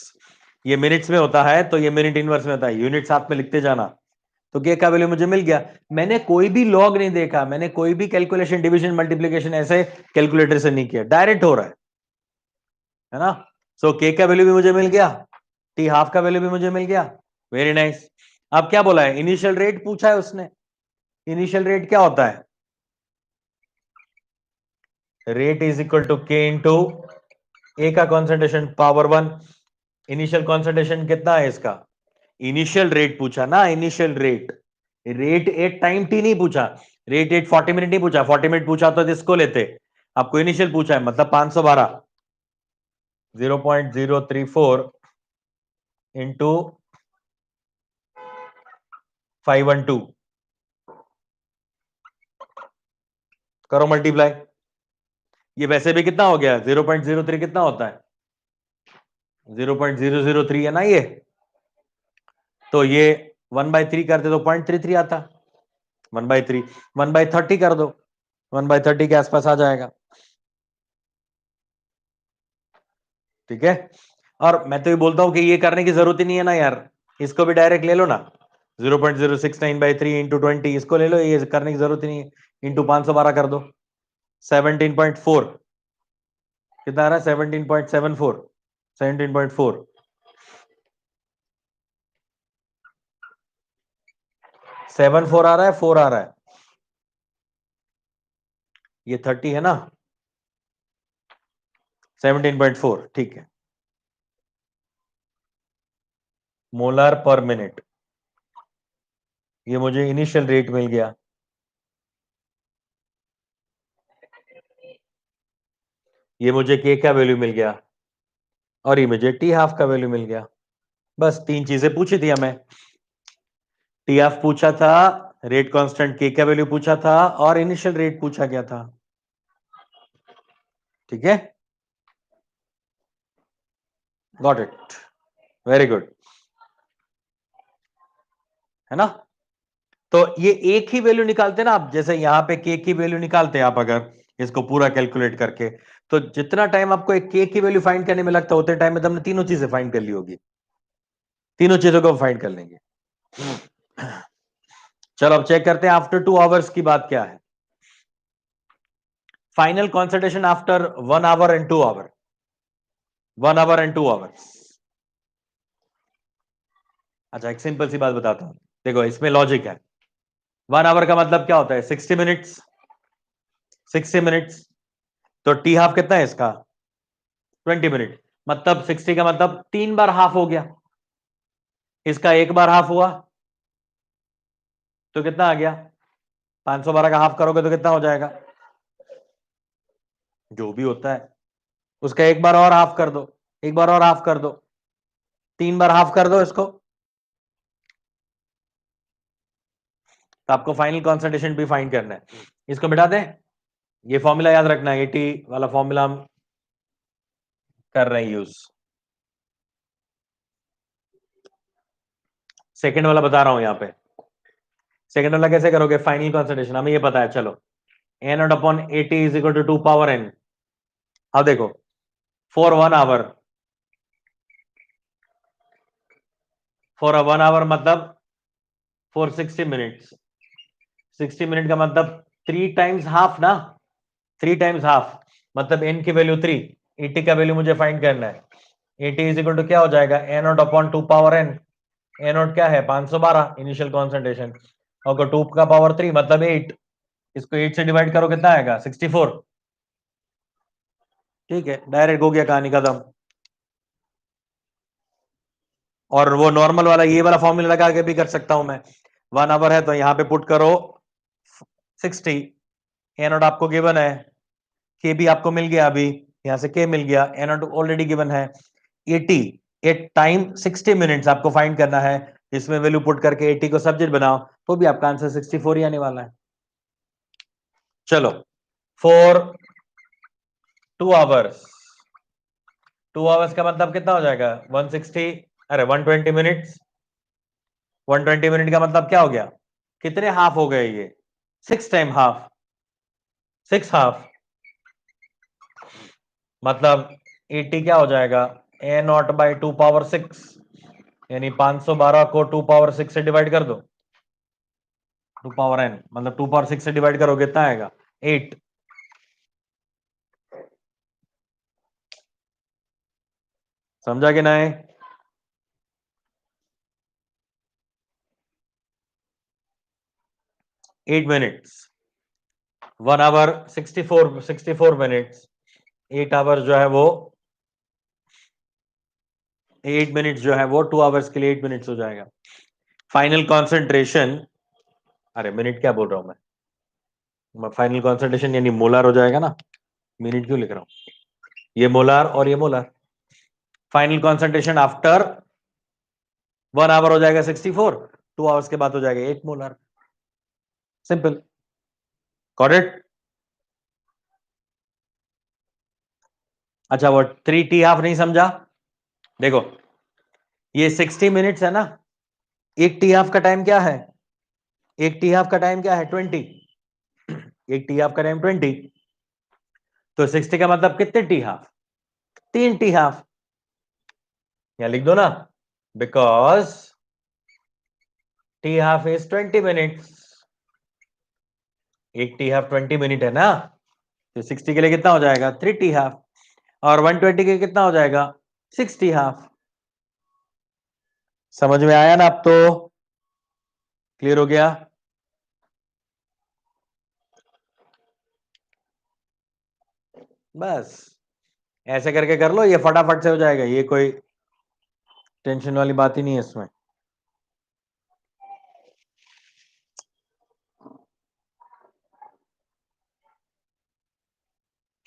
ये मिनट्स में होता है तो ये मिनट इनवर्स में होता है, यूनिट साथ में लिखते जाना। तो के का वैल्यू मुझे मिल गया, मैंने कोई भी लॉग नहीं देखा, मैंने कोई भी कैलकुलेशन डिवीजन मल्टीप्लिकेशन ऐसे कैलकुलेटर से नहीं किया, डायरेक्ट हो रहा है ना। सो के का वैल्यू भी मुझे मिल गया, टी हाफ का वैल्यू भी मुझे मिल गया, वेरी नाइस। अब क्या बोला है, इनिशियल रेट पूछा है उसने। इनिशियल रेट क्या होता है, रेट इज इक्वल टू के इंटू ए का कॉन्सेंट्रेशन पावर 1। इनिशियल कॉन्सेंट्रेशन कितना है इसका, इनिशियल रेट पूछा ना, initial rate, rate at time T नहीं पूछा, रेट एट 40 मिनट नहीं पूछा, 40 मिनट पूछा तो इसको लेते, आपको इनिशियल पूछा है, मतलब 512, 0.034 इंटू 512, करो मल्टीप्लाई। ये वैसे भी कितना हो गया, 0.03 कितना होता है, 0.003 है ना ये। तो ये 1/3 करते तो 0.33 आता, 1/3, 1/30 कर दो, 1/30 के आसपास आ जाएगा। ठीक है। और मैं तो ये बोलता हूं कि ये करने की जरूरत ही नहीं है ना यार, इसको भी डायरेक्ट ले लो ना, 0.069/3 इंटू 20, इसको ले लो, ये करने की जरूरत ही नहीं है। इंटू 512 कर दो, 17.4 कितना आ रहा है, 17.74, 17.4, 74 आ रहा है, 4 आ रहा है, ये 30 है ना, 17.4, ठीक है। मोलर पर मिनट, ये मुझे इनिशियल रेट मिल गया, ये मुझे के का वैल्यू मिल गया, और ये मुझे टी हाफ का वैल्यू मिल गया। बस 3 चीजें पूछी थी हमें, टी हाफ पूछा था, रेट कांस्टेंट के का वैल्यू पूछा था, और इनिशियल रेट पूछा गया था। ठीक है, गॉट इट, वेरी गुड, है ना। तो ये एक ही वैल्यू निकालते ना आप, जैसे यहां पे के की वैल्यू निकालते हैं आप, अगर इसको पूरा कैलकुलेट करके, तो जितना टाइम आपको एक के की वैल्यू फाइंड करने में लगता है, उतने टाइम में तो हमने तीनों चीजें फाइंड कर ली होगी, तीनों चीजों को फाइंड कर लेंगे। चलो अब चेक करते हैं आफ्टर 2 आवर्स की बात क्या है। Final concentration after 1 hour and 2 hour, 1 hour and 2 hours. अच्छा, एक सिंपल सी बात बताता हूं, देखो इसमें लॉजिक है। 1 आवर का मतलब क्या होता है, 60 मिनट्स, 60 मिनट्स, तो टी हाफ कितना है इसका, 20 मिनट, मतलब 60 का मतलब 3 बार हाफ हो गया, इसका एक बार हाफ हुआ, तो कितना आ गया, 512 का हाफ करोगे तो कितना हो जाएगा, जो भी होता है, उसका एक बार और हाफ कर दो, एक बार और हाफ कर दो, 3 बार हाफ कर दो इसको, तो आपको फाइनल कॉन्सेंट्रेशन भी फाइंड करना है। इसको मिटा दें, ये फॉर्मूला याद रखना है, 80 वाला फॉर्मूला हम कर रहे हैं यूज। सेकंड वाला बता रहा हूं यहां पे, सेकंड वाला कैसे करोगे, फाइनल कॉन्सेंट्रेशन हमें ये पता है, चलो N not upon 80 is equal to 2 power N. अब देखो, फॉर 1 आवर, फॉर 1 आवर मतलब फॉर 60 मिनट्स, 60 मिनट का मतलब 3 टाइम्स हाफ ना, 3 टाइम्स हाफ, मतलब एन की वैल्यू 3, 80 का वैल्यू मुझे फाइंड करना है, 80 इज इक्वल टू क्या हो जाएगा, N not upon 2 power N, A not क्या है, 512 इनिशियल कॉन्सेंट्रेशन, और 2 का पावर 3 मतलब 8, इसको 8 से डिवाइड करो कितना आएगा, 64। ठीक है, डायरेक्ट हो गया कहानी खत्म। और वो नॉर्मल वाला ये वाला फॉर्मूला लगा के भी कर सकता हूं मैं, 1 आवर है तो यहां पे पुट करो 60, ए नॉट आपको गिवन है, के भी आपको मिल गया, अभी यहां से के मिल गया, ए नॉट ऑलरेडी गिवन है, 80, एट टाइम 60 मिनट्स आपको फाइंड करना है, इसमें वैल्यू पुट करके 80 को सब्जेक्ट बनाओ, तो भी आपका आंसर 64 ही आने वाला है। चलो, फॉर 2 आवर्स, 2 आवर्स का मतलब कितना हो जाएगा, 160, अरे 120 मिनट्स, 120 मिनट का मतलब क्या हो गया, कितने हाफ हो गए ये, 6 टाइम हाफ, 6 हाफ, मतलब 80 क्या हो जाएगा, ए नॉट बाई 2 पावर 6, यानी 512 को 2 पावर 6 से डिवाइड कर दो, 2 पावर n मतलब 2 पावर 6 से डिवाइड करोगे कितना आएगा, 8। समझा कि नहीं, 8 मिनट्स, 1 आवर 64 मिनट्स, 8 आवर जो है वो 8 मिनट्स जो है वो 2 आवर्स के लिए 8 मिनट्स हो जाएगा। फाइनल कॉन्सेंट्रेशन, अरे मिनट क्या बोल रहा हूं मैं फाइनल कॉन्सेंट्रेशन यानी मोलार हो जाएगा ना, मिनट क्यों लिख रहा हूं, ये मोलार और ये molar, final concentration after 1 hour हो जाएगा 64, 2 आवर्स के बाद हो जाएगा 8 मोलार, सिंपल, गॉट इट। अच्छा वो 3 t½ नहीं समझा? देखो ये 60 मिनट्स है ना, एक t½ का टाइम क्या है? एक t½ का टाइम क्या है? 20। एक t½ का टाइम 20, तो 60 का मतलब कितने t½ 3 t½ यहां लिख दो ना, बिकॉज t½ इज 20 मिनट्स। एक t½ 20 मिनट है ना, तो 60 के लिए कितना हो जाएगा? 3 t½ और 120 के लिए कितना हो जाएगा? 6 t½ समझ में आया ना? अब तो क्लियर हो गया? बस ऐसे करके कर लो, ये फटाफट से हो जाएगा, ये कोई टेंशन वाली बात ही नहीं है इसमें।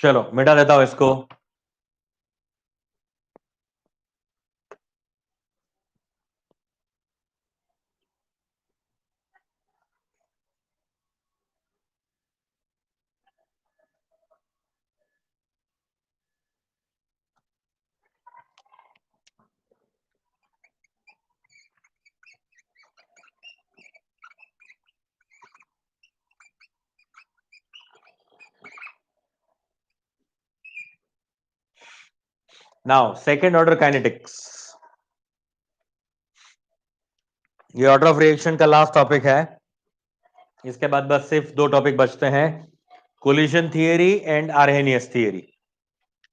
चलो मिटा देता हूं इसको। नाउ सेकेंड ऑर्डर काइनेटिक्स, ये ऑर्डर ऑफ रिएक्शन का लास्ट टॉपिक है। इसके बाद बस सिर्फ 2 टॉपिक बचते हैं, collision theory and Arrhenius theory,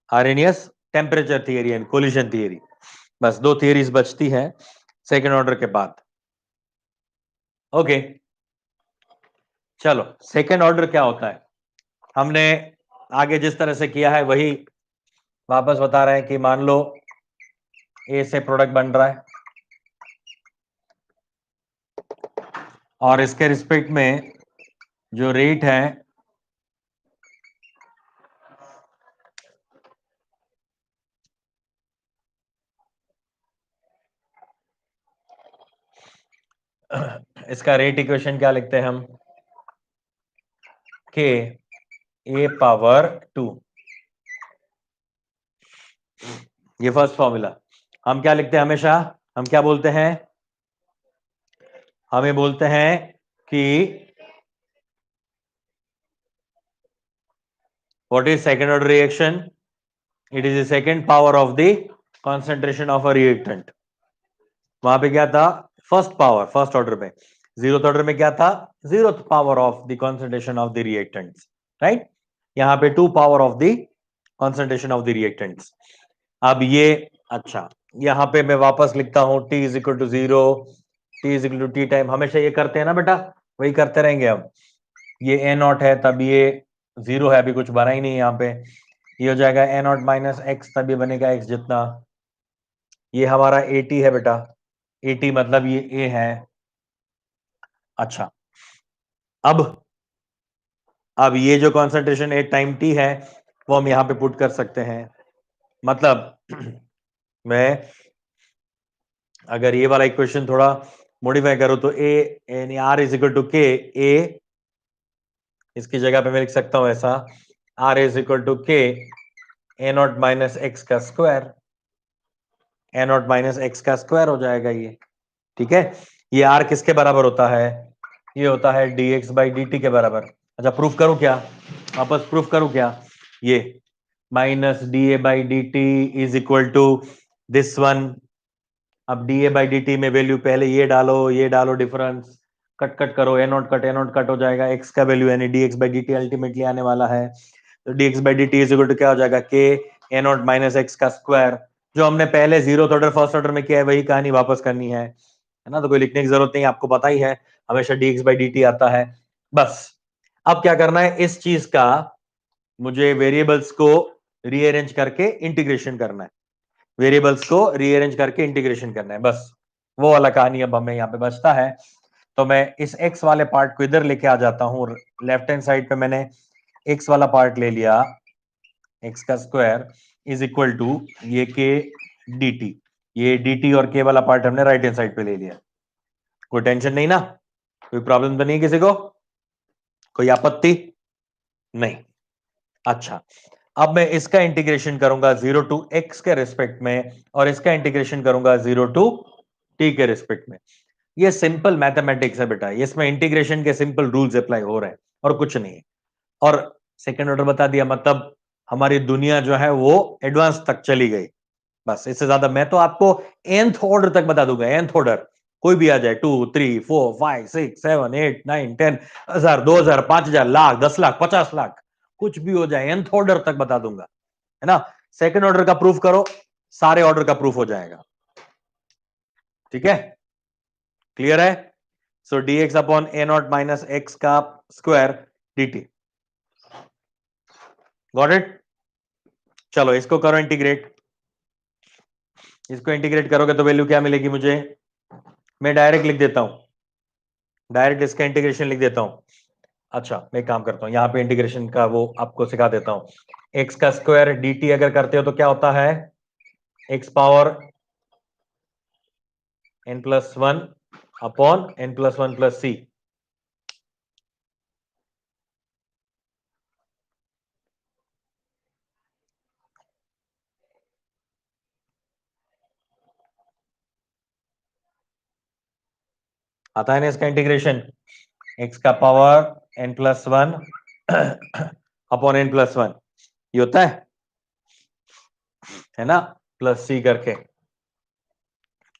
Arrhenius temperature theory and collision theory. बस 2 थियरीज बचती हैं सेकेंड ऑर्डर के बाद। ओके चलो, सेकेंड ऑर्डर क्या होता है? हमने आगे जिस तरह से किया है वही वापस बता रहे हैं कि मान लो ए से प्रोडक्ट बन रहा है और इसके रिस्पेक्ट में जो रेट है इसका रेट इक्वेशन क्या लिखते हैं हम? के ए पावर 2, ये फर्स्ट फॉर्मूला। हम क्या लिखते हैं हमेशा? हम क्या बोलते हैं? हमें बोलते हैं कि what is second order reaction? It is the second power of the concentration of a reactant. वहां पे क्या था? फर्स्ट पावर, फर्स्ट ऑर्डर में। जीरोथ ऑर्डर में क्या था? Zeroth power of the concentration of the reactants, right? यहां पे 2 power of the concentration of the reactants. अब ये अच्छा, यहां पे मैं वापस लिखता हूं t is equal to 0, t is equal to T time. हमेशा ये करते हैं ना बेटा, वही करते रहेंगे हम। ये a0 है तब ये 0 है, अभी कुछ बना ही नहीं यहाँ पे। ये हो जाएगा a0 माइनस एक्स, तब ये बनेगा x जितना। ये हमारा at है बेटा, at मतलब ये a है। अच्छा, अब ये जो कॉन्सेंट्रेशन एट टाइम t है वो हम यहां पे पुट कर सकते हैं। मतलब मैं अगर ये वाला इक्वेशन थोड़ा मॉडिफाई करो तो a यानी r इज इक्वल टू के a, इसकी जगह पे मैं लिख सकता हूं ऐसा, r इज इक्वल टू के a0 माइनस एक्स का स्क्वायर, a0 माइनस एक्स का स्क्वायर हो जाएगा ये। ठीक है, ये r किसके बराबर होता है? ये होता है dx बाई dt के बराबर। अच्छा प्रूफ करूं क्या? वापस प्रूफ करूं क्या? ये minus D A by D T is equal to this one. अब D A by D T में वैल्यू पहले ये डालो डिफरेंस, कट कट करो, ए नोट कट हो जाएगा, एक्स का वैल्यू यानी d x by D t ultimately आने वाला है। तो d x by D T is equal to क्या हो जाएगा? K a naught minus x का स्क्वायर। जो हमने पहले जीरो ऑर्डर फर्स्ट ऑर्डर में किया है वही कहानी वापस करनी है ना, तो कोई लिखने की जरूरत नहीं, आपको पता ही है हमेशा D x by D T आता है। बस अब क्या करना है, इस चीज का मुझे वेरिएबल्स को रीअरेंज करके इंटीग्रेशन करना है, वेरिएबल्स को रीअरेंज करके इंटीग्रेशन करना है, बस वो वाला कहानी अब हमें यहाँ पे बचता है। तो मैं इस x वाले पार्ट को इधर लेके आ जाता हूँ, लेफ्ट हैंड साइड पे मैंने x वाला पार्ट ले लिया, x का स्क्वायर इज इक्वल टू ये के dt, ये dt और k वाला पार्ट हमने राइट हैंड साइड पे ले लिया। कोई टेंशन नहीं ना? कोई प्रॉब्लम तो नहीं किसी को? कोई आपत्ति नहीं? अच्छा, अब मैं इसका इंटीग्रेशन करूंगा 0 टू x के रिस्पेक्ट में और इसका इंटीग्रेशन करूंगा 0 टू t के रिस्पेक्ट में। ये सिंपल मैथमेटिक्स है बेटा, इसमें इंटीग्रेशन के सिंपल रूल्स अप्लाई हो रहे हैं और कुछ नहीं है। और सेकंड ऑर्डर बता दिया, मतलब हमारी दुनिया जो है वो एडवांस तक चली गई। बस इससे ज्यादा मैं तो आपको nth ऑर्डर तक बता दूंगा। nth ऑर्डर कोई भी आ जाए, 2 3 4 5 6 7 8 9 10 1000 2000 5000 लाख 10 लाख 50 लाख कुछ भी हो जाए, nth ऑर्डर तक बता दूंगा, है ना। सेकंड ऑर्डर का प्रूफ करो, सारे ऑर्डर का प्रूफ हो जाएगा। ठीक है, क्लियर है। सो dx अपॉन ए नॉट माइनस एक्स का स्क्वायर dt। Got it. चलो इसको करो इंटीग्रेट। इसको इंटीग्रेट करोगे तो वैल्यू क्या मिलेगी मुझे, मैं डायरेक्ट लिख देता हूं, डायरेक्ट इसका इंटीग्रेशन लिख देता हूं। अच्छा मैं काम करता हूं, यहां पे इंटीग्रेशन का वो आपको सिखा देता हूं। एक्स का स्क्वायर dt अगर करते हो तो क्या होता है, X power n+1 upon n+1 plus C. आता है ना इसका इंटीग्रेशन, एक्स का पावर n+1 अपॉन n+1, ये होता है ना, प्लस सी करके।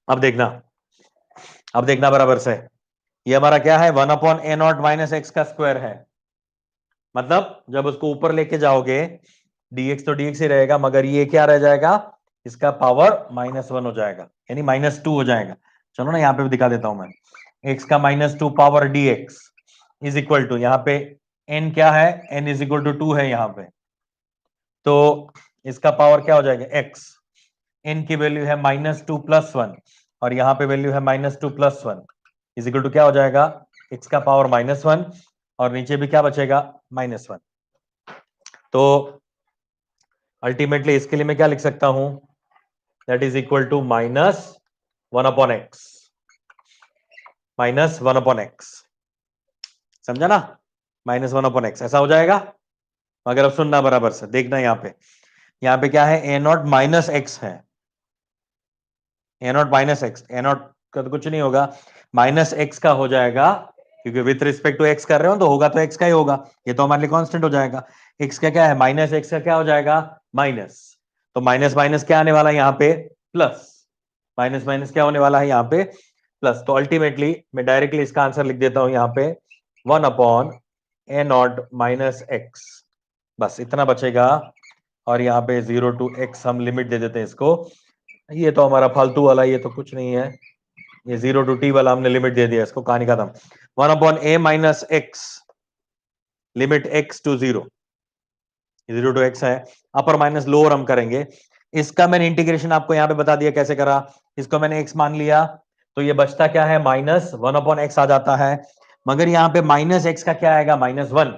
अब देखना, अब देखना बराबर से, ये हमारा क्या है, 1 अपॉन ए नॉट माइनस एक्स का स्क्वायर है। मतलब जब उसको ऊपर लेके जाओगे dx तो dx ही रहेगा, मगर ये क्या रह जाएगा, इसका पावर -1 हो जाएगा, यानी -2 हो जाएगा। चलो ना यहाँ पे भी दिखा देता हूं मैं, x का -2 power dx is equal to, यहाँ पे n क्या है, n इज इक्वल टू 2 है यहाँ पे, तो इसका पावर क्या हो जाएगा x, n की वैल्यू है -2 प्लस 1 और यहाँ पे वैल्यू है -2 प्लस 1 इज इक्वल टू क्या हो जाएगा, x का पावर -1 और नीचे भी क्या बचेगा, -1। तो अल्टीमेटली इसके लिए मैं क्या लिख सकता हूं, that is equal to -1 upon x, -1 upon x, समझा ना, -1 अपॉन एक्स ऐसा हो जाएगा। अगर अब सुनना बराबर से देखना, यहाँ पे क्या है, ए नॉट माइनस एक्स है, A naught minus X, A naught का तो कुछ नहीं होगा, माइनस एक्स का हो जाएगा, क्योंकि विथ रिस्पेक्ट टू एक्स कर रहे हो तो होगा तो एक्स का ही होगा, ये तो हमारे लिए कांस्टेंट हो जाएगा। एक्स का क्या है, माइनस एक्स का क्या हो जाएगा, माइनस, तो माइनस माइनस क्या आने वाला है यहाँ पे, प्लस, माइनस माइनस क्या होने वाला है यहाँ पे, प्लस। तो अल्टीमेटली मैं डायरेक्टली इसका आंसर लिख देता हूं यहाँ पे 1 अपॉन ए नॉट माइनस एक्स, बस इतना बचेगा। और यहाँ पे 0 टू x हम लिमिट दे देते हैं इसको, ये तो हमारा फालतू वाला, ये तो कुछ नहीं है, ये 0 टू t वाला हमने लिमिट दे दिया इसको, कहानी खत्म। 1 upon a minus x, limit x to 0, 0 to x है, अपर माइनस लोअर हम करेंगे। इसका मैंने इंटीग्रेशन आपको यहाँ पे बता दिया कैसे करा, इसको मैंने x मान लिया तो ये बचता क्या है, -1 अपॉन एक्स आ जाता है, मगर यहाँ पे माइनस एक्स का क्या आएगा, -1,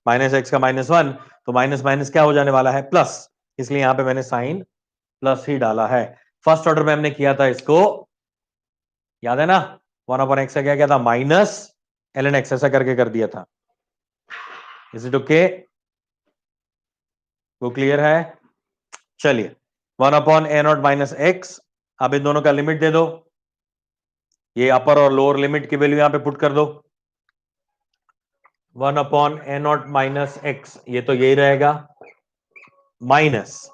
माइनस एक्स का -1, तो माइनस माइनस क्या हो जाने वाला है, प्लस, इसलिए यहाँ पे मैंने साइन प्लस ही डाला है। फर्स्ट ऑर्डर में हमने किया था इसको, याद है ना, 1 अपॉन एक्स का क्या था, माइनस ln x, ऐसा करके कर दिया था। इज इट ओके, वो क्लियर है। चलिए 1 अपॉन ए नॉट माइनस एक्स, अब इन दोनों का लिमिट दे दो, ये अपर और लोअर लिमिट की वैल्यू यहां पे पुट कर दो, 1 अपॉन ए नॉट माइनस एक्स, ये तो यही रहेगा, minus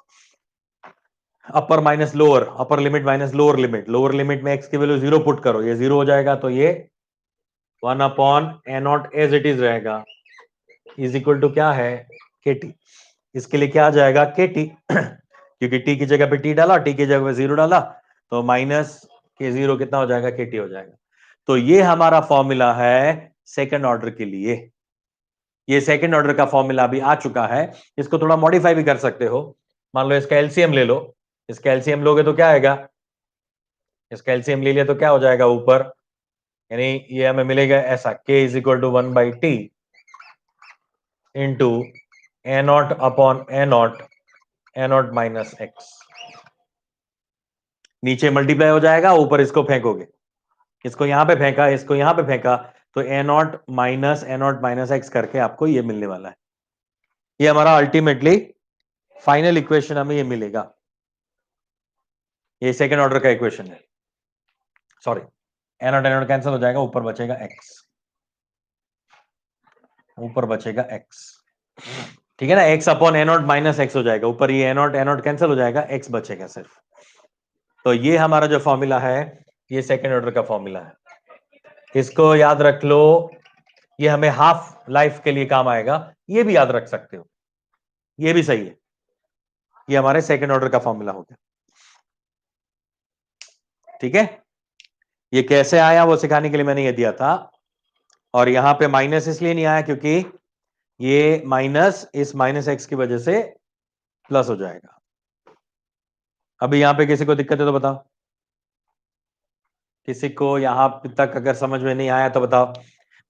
upper minus lower, upper limit minus lower limit, lower limit में एक्स की वैल्यू 0 पुट करो, ये 0 हो जाएगा, तो ये 1 upon A naught as it is रहेगा, इज इक्वल टू क्या है, के टी। इसके लिए क्या आ जाएगा, के टी क्योंकि टी की जगह पे टी डाला, टी की जगह पे 0 डाला, तो माइनस के 0 कितना हो जाएगा, के टी हो जाएगा। तो ये हमारा फॉर्मूला है सेकंड ऑर्डर के लिए, ये सेकंड ऑर्डर का फॉर्मूला अभी आ चुका है, इसको थोड़ा मॉडिफाई भी कर सकते हो। मान लो इसका एलसीएम ले लो, इसका एलसीएम लोगे तो क्या आएगा, इसका एलसीएम ले लिया तो क्या हो जाएगा ऊपर, यानी ये हमें मिलेगा ऐसा, k is equal to 1/t into a not upon A naught minus x, नीचे मल्टीप्लाई हो जाएगा, ऊपर इसको फेंकोगे, इसको यहां पे फेंका, इसको यहां पे फेंका, तो ए नॉट माइनस एक्स करके आपको ये मिलने वाला है। ये हमारा अल्टीमेटली फाइनल इक्वेशन हमें ये मिलेगा, ये सेकेंड ऑर्डर का इक्वेशन है। सॉरी, एनोड एनोड कैंसिल हो जाएगा, ऊपर बचेगा एक्स, ऊपर बचेगा एक्स, ठीक है ना। X upon anode minus x हो जाएगा, ऊपर ये एनोड एनोड कैंसिल हो जाएगा, एक्स बचेगा सिर्फ। तो ये हमारा जो फॉर्मूला है ये सेकेंड ऑर्डर का फॉर्मूला है, इसको याद रख लो, ये हमें हाफ लाइफ के लिए काम आएगा, ये भी याद रख सकते हो, ये भी सही है। ये हमारे सेकेंड ऑर्डर का फॉर्मूला हो गया, ठीक है। ये कैसे आया वो सिखाने के लिए मैंने ये दिया था, और यहां पे माइनस इसलिए नहीं आया क्योंकि ये माइनस इस माइनस एक्स की वजह से प्लस हो जाएगा। अभी यहां पे किसी को दिक्कत है तो बताओ, किसी को यहां तक अगर समझ में नहीं आया तो बताओ।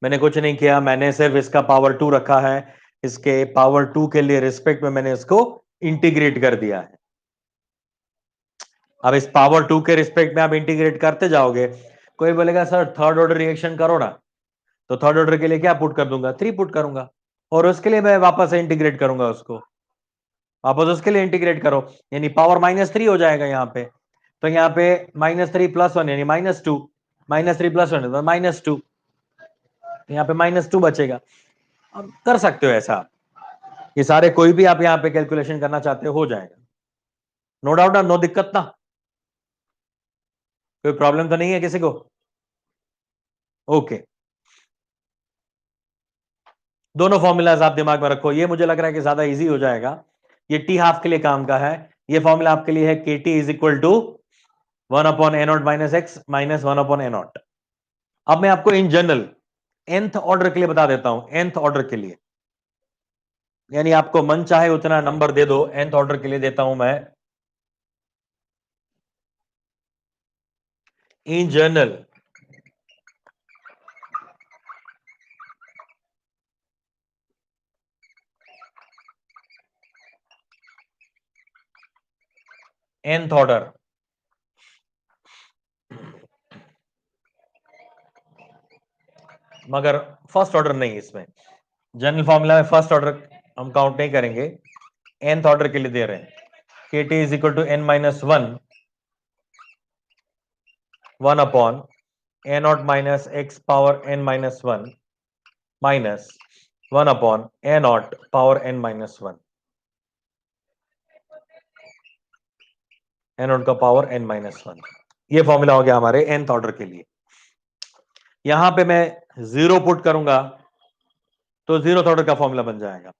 मैंने कुछ नहीं किया, मैंने सिर्फ इसका पावर 2 रखा है, इसके पावर 2 के लिए रिस्पेक्ट में मैंने इसको इंटीग्रेट कर दिया है। अब इस पावर 2 के रिस्पेक्ट में आप इंटीग्रेट करते जाओगे, कोई बोलेगा सर थर्ड ऑर्डर रिएक्शन करो ना, तो थर्ड ऑर्डर के लिए क्या पुट कर दूंगा, 3 पुट करूंगा, और उसके लिए मैं वापस से इंटीग्रेट करूंगा उसको, वापस उसके लिए इंटीग्रेट करो, यानी पावर -3 हो जाएगा यहाँ पे। तो यहाँ पे -3 + 1 यानी -2, -3 + 1 -2, यहाँ पे -2 बचेगा। अब कर सकते हो ऐसा, ये सारे कोई भी आप यहाँ पे कैलकुलेशन करना चाहते हो जाएगा, नो डाउट ना, नो दिक्कत ना, कोई प्रॉब्लम तो नहीं है किसी को? ओके, दोनों फॉर्मूलाज आप दिमाग में रखो, ये मुझे लग रहा है कि ज्यादा इजी हो जाएगा, ये टी हाफ के लिए काम का है। ये फॉर्मूला आपके लिए है k t is equal to 1/a0 - x - 1/a0। अब मैं आपको इन जनरल nth ऑर्डर के लिए बता देता हूं, nth ऑर्डर के लिए, यानी आपको मन चाहे उतना नंबर दे दो, nth ऑर्डर के लिए देता हूं मैं। इन जनरल nth ऑर्डर, मगर फर्स्ट ऑर्डर नहीं, इसमें जनरल फॉर्मूला में फर्स्ट ऑर्डर हम काउंट नहीं करेंगे, nth ऑर्डर के लिए दे रहे हैं। K t is equal to n - 1/a0 - x power n - 1 minus 1/a0 power n - 1, a0 का पावर n - 1, ये फॉर्मूला हो गया हमारे nth ऑर्डर के लिए। यहां पे मैं 0 पुट करूंगा तो 0th ऑर्डर का फॉर्मूला बन जाएगा,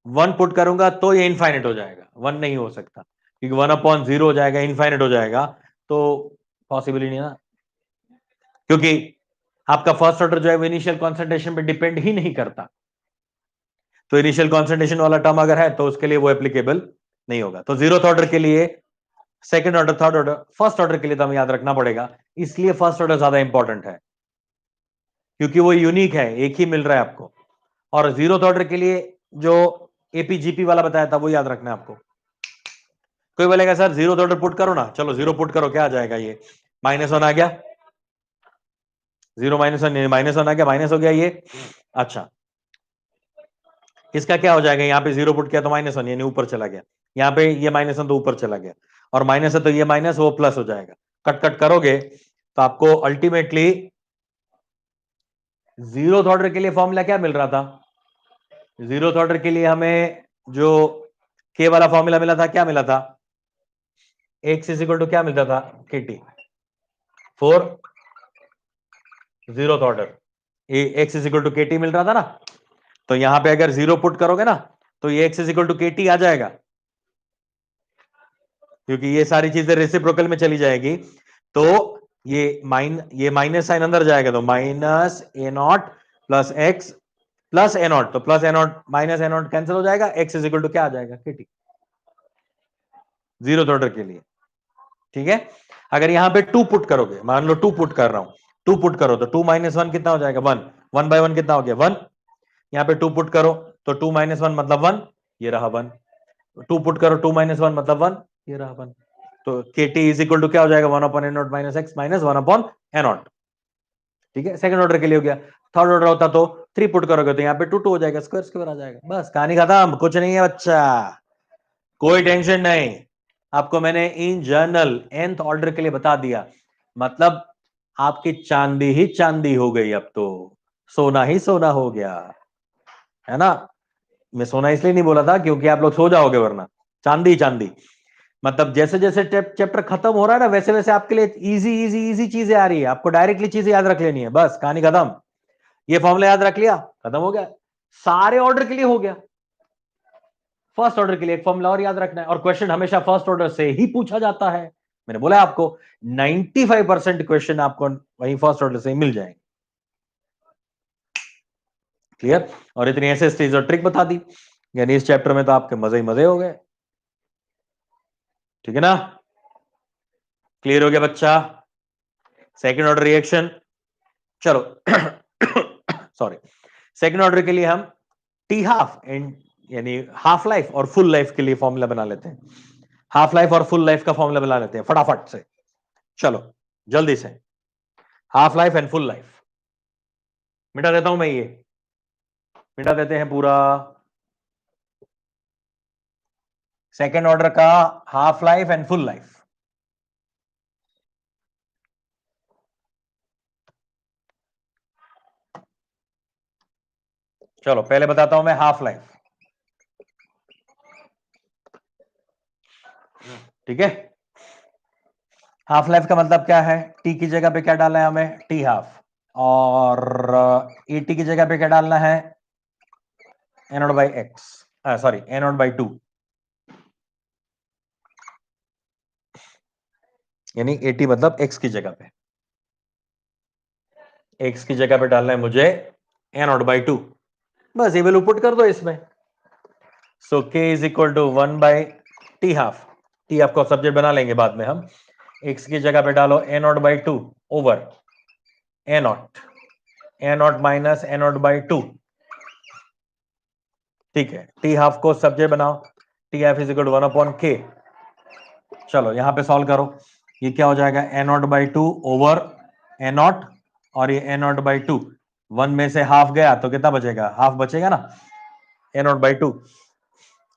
1 पुट करूंगा तो ये इनफाइनाइट हो जाएगा, 1 नहीं हो सकता क्योंकि 1/0 हो जाएगा, इनफाइनाइट हो जाएगा, तो पॉसिबल ही नहीं ना, क्योंकि आपका फर्स्ट ऑर्डर जो है वो इनिशियल कॉन्सेंट्रेशन पे डिपेंड ही नहीं करता, तो इनिशियल कॉन्सेंट्रेशन वाला टर्म अगर है तो उसके लिए वो एप्लीकेबल नहीं होगा। तो 0th ऑर्डर के लिए, second order, third order, first order के लिए तो हमें याद रखना पड़ेगा, इसलिए फर्स्ट ऑर्डर ज्यादा इंपॉर्टेंट है क्योंकि वो यूनिक है, एक ही मिल रहा है आपको। और 0th ऑर्डर के लिए जो एपीजीपी वाला बताया था वो याद रखना है आपको। कोई बोलेगा सर 0th ऑर्डर पुट करो ना, चलो 0 पुट करो, क्या आ जाएगा, ये -1 आ गया, 0 - 1 -1 आ गया, माइनस हो गया ये। अच्छा, इसका क्या हो जाएगा, यहाँ पे 0 पुट किया तो -1 यानी ऊपर चला गया, यहाँ पे ये -1 तो ऊपर चला गया, और माइनस है तो ये माइनस वो प्लस हो जाएगा, कट कट करोगे तो आपको अल्टीमेटली 0th ऑर्डर के लिए फॉर्मूला क्या मिल रहा था, 0th ऑर्डर के लिए हमें जो के वाला फॉर्मूला मिला था, क्या मिला था, एक्स इज इक्वल टू क्या मिलता था, k t for 0th order, x is equal to k t मिल रहा था ना। तो यहां पे अगर 0 पुट करोगे ना तो ये x is equal to k T आ जाएगा, क्योंकि ये सारी चीजें रेसिप्रोकल में चली जाएगी, तो ये माइनस साइन अंदर जाएगा, तो -a0 plus x plus a0, तो plus a0 minus a0 cancel हो जाएगा, x इज इक्वल टू क्या आ जाएगा, के टी, 0th ऑर्डर के लिए, ठीक है। अगर यहां पे 2 पुट करोगे, मान लो 2 पुट कर रहा हूं, 2 पुट करो तो 2 - 1 कितना हो जाएगा, 1, 1/1 कितना हो गया, 1, यहाँ पे 2 पुट करो तो 2 - 1 मतलब 1, ये रहा 1, 2 पुट करो 2 - 1 मतलब 1, ये रहा 1, तो के टी इज इक्वल टू क्या हो जाएगा, 1/a0 - x माइनस 1/a0, ठीक है, सेकंड ऑर्डर के लिए हो गया। थर्ड ऑर्डर होता तो 3 पुट करोगे तो यहाँ पे 2 2 हो जाएगा, स्क्वायर स्क्वायर आ जाएगा, बस कहानी खत्म, कुछ नहीं है बच्चा, कोई टेंशन नहीं, आपको मैंने इन जनरल nth ऑर्डर के लिए बता दिया, मतलब आपकी चांदी ही चांदी हो गई, अब तो सोना ही सोना हो गया, है ना। मैं सोना इसलिए नहीं बोला था क्योंकि आप लोग सो जाओगे, वरना चांदी ही चांदी। मतलब जैसे जैसे चैप्टर खत्म हो रहा है ना, वैसे वैसे आपके लिए इजी इजी इजी चीजें आ रही है, आपको डायरेक्टली चीजें याद रख लेनी है, बस कहानी खत्म। ये फॉर्मूला याद रख लिया, खत्म हो गया, सारे ऑर्डर के लिए हो गया। फर्स्ट ऑर्डर के लिए एक फॉर्मूला और याद रखना है, और क्वेश्चन हमेशा फर्स्ट ऑर्डर से ही पूछा जाता है। मैंने बोला आपको 95% क्वेश्चन आपको वही फर्स्ट ऑर्डर से ही मिल जाएंगे। क्लियर। और इतनी ऐसे स्टेज और ट्रिक बता दी, यानी इस चैप्टर में तो आपके मजे ही मजे हो गए। ठीक है ना, क्लियर हो गया बच्चा। सेकंड ऑर्डर रिएक्शन, चलो सॉरी, सेकंड ऑर्डर के लिए हम टी हाफ एंड यानी हाफ लाइफ और फुल लाइफ के लिए फॉर्मूला बना लेते हैं। हाफ लाइफ और फुल लाइफ का फॉर्मूला बना लेते हैं फटाफट से, चलो जल्दी से। Half life and full life मिटा देता हूं मैं, ये मिटा देते हैं पूरा। सेकेंड ऑर्डर का half life and full life, चलो पहले बताता हूं मैं हाफ लाइफ। ठीक है, हाफ लाइफ का मतलब क्या है, टी की जगह पे क्या डालना है हमें, टी हाफ, और ई टी की जगह पे क्या डालना है, A naught by X, sorry A naught by two, यानी ए टी मतलब एक्स की जगह पे, एक्स की जगह पे डालना है मुझे ए नॉट बाई टू, बस ये वैल्यू पुट कर दो इसमें। सो के is equal to 1 by t half, t half को सब्जेक्ट बना लेंगे बाद में हम, एक्स की जगह पे डालो A naught by two over A naught minus A naught by two. ठीक है, टी हाफ को सब्जेक्ट बनाओ, T half is equal to 1 upon K. चलो यहां पे सॉल्व करो, ये क्या हो जाएगा, A naught by two over A naught, और ये A naught by two, one में से हाफ गया तो कितना बचेगा, हाफ बचेगा ना, ए नॉट बाई टू।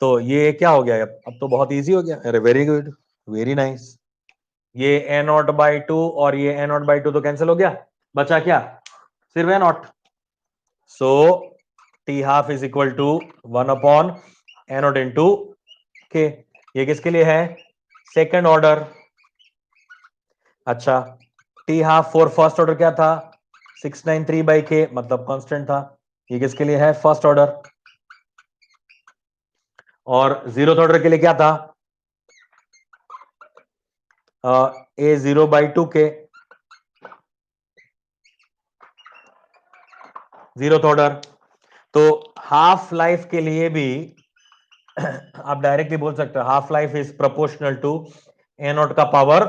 तो ये क्या हो गया, अब तो बहुत इजी हो गया, अरे वेरी गुड, वेरी नाइस। ये ए नॉट बाई टू और ये ए नॉट बाई टू तो कैंसिल हो गया, बचा क्या, सिर्फ A naught. So T half is equal to 1 upon A naught into K. ये किसके लिए है, सेकेंड ऑर्डर। अच्छा, T half for first order क्या था, 693 बाई के, मतलब कांस्टेंट था। ये किसके लिए है, फर्स्ट ऑर्डर। और जीरो ऑर्डर के लिए क्या था, a zero by two k, zero order. तो हाफ लाइफ के लिए भी आप डायरेक्टली बोल सकते हो, half life is proportional to a naught का पावर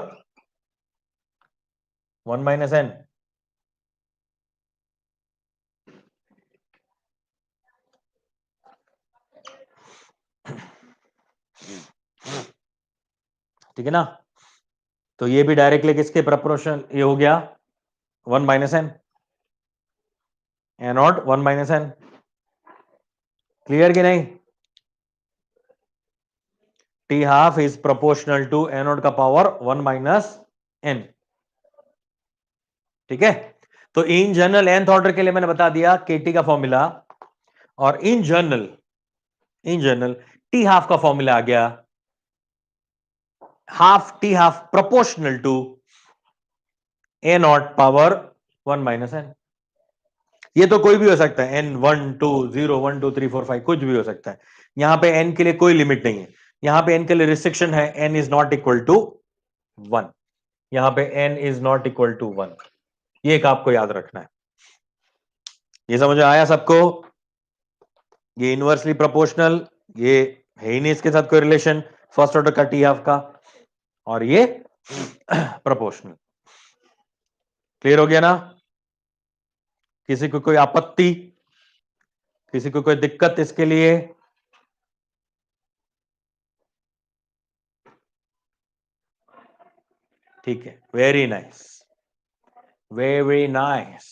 1 माइनस एन। ठीक है ना, तो ये भी डायरेक्टली किसके प्रोपोर्शनल, ये हो गया 1 माइनस एन, ए नॉट 1 माइनस एन। क्लियर कि नहीं, t half is proportional to a naught का पावर 1 माइनस एन। ठीक है, तो इन जनरल nth ऑर्डर के लिए मैंने बता दिया केटी का फॉर्मूला, और इन जनरल टी हाफ का फॉर्मूला आ गया, half t half proportional to a naught power 1 minus n. ये तो कोई भी हो सकता है, एन 1 2 0 1 2 3 4 5 कुछ भी हो सकता है। यहां पे एन के लिए कोई लिमिट नहीं है, यहां पे एन के लिए रिस्ट्रिक्शन है, n is not equal to 1, यहां पे n is not equal to 1, ये एक आपको याद रखना है। ये समझ में आया सबको, ये इनवर्सली प्रोपोर्शनल, ये है ही नहीं इसके साथ कोई रिलेशन, फर्स्ट ऑर्डर का टी हाफ का, और ये प्रोपोर्शनल। क्लियर हो गया ना, किसी को कोई आपत्ति, किसी को कोई दिक्कत इसके लिए, ठीक है, वेरी नाइस, वेरी नाइस।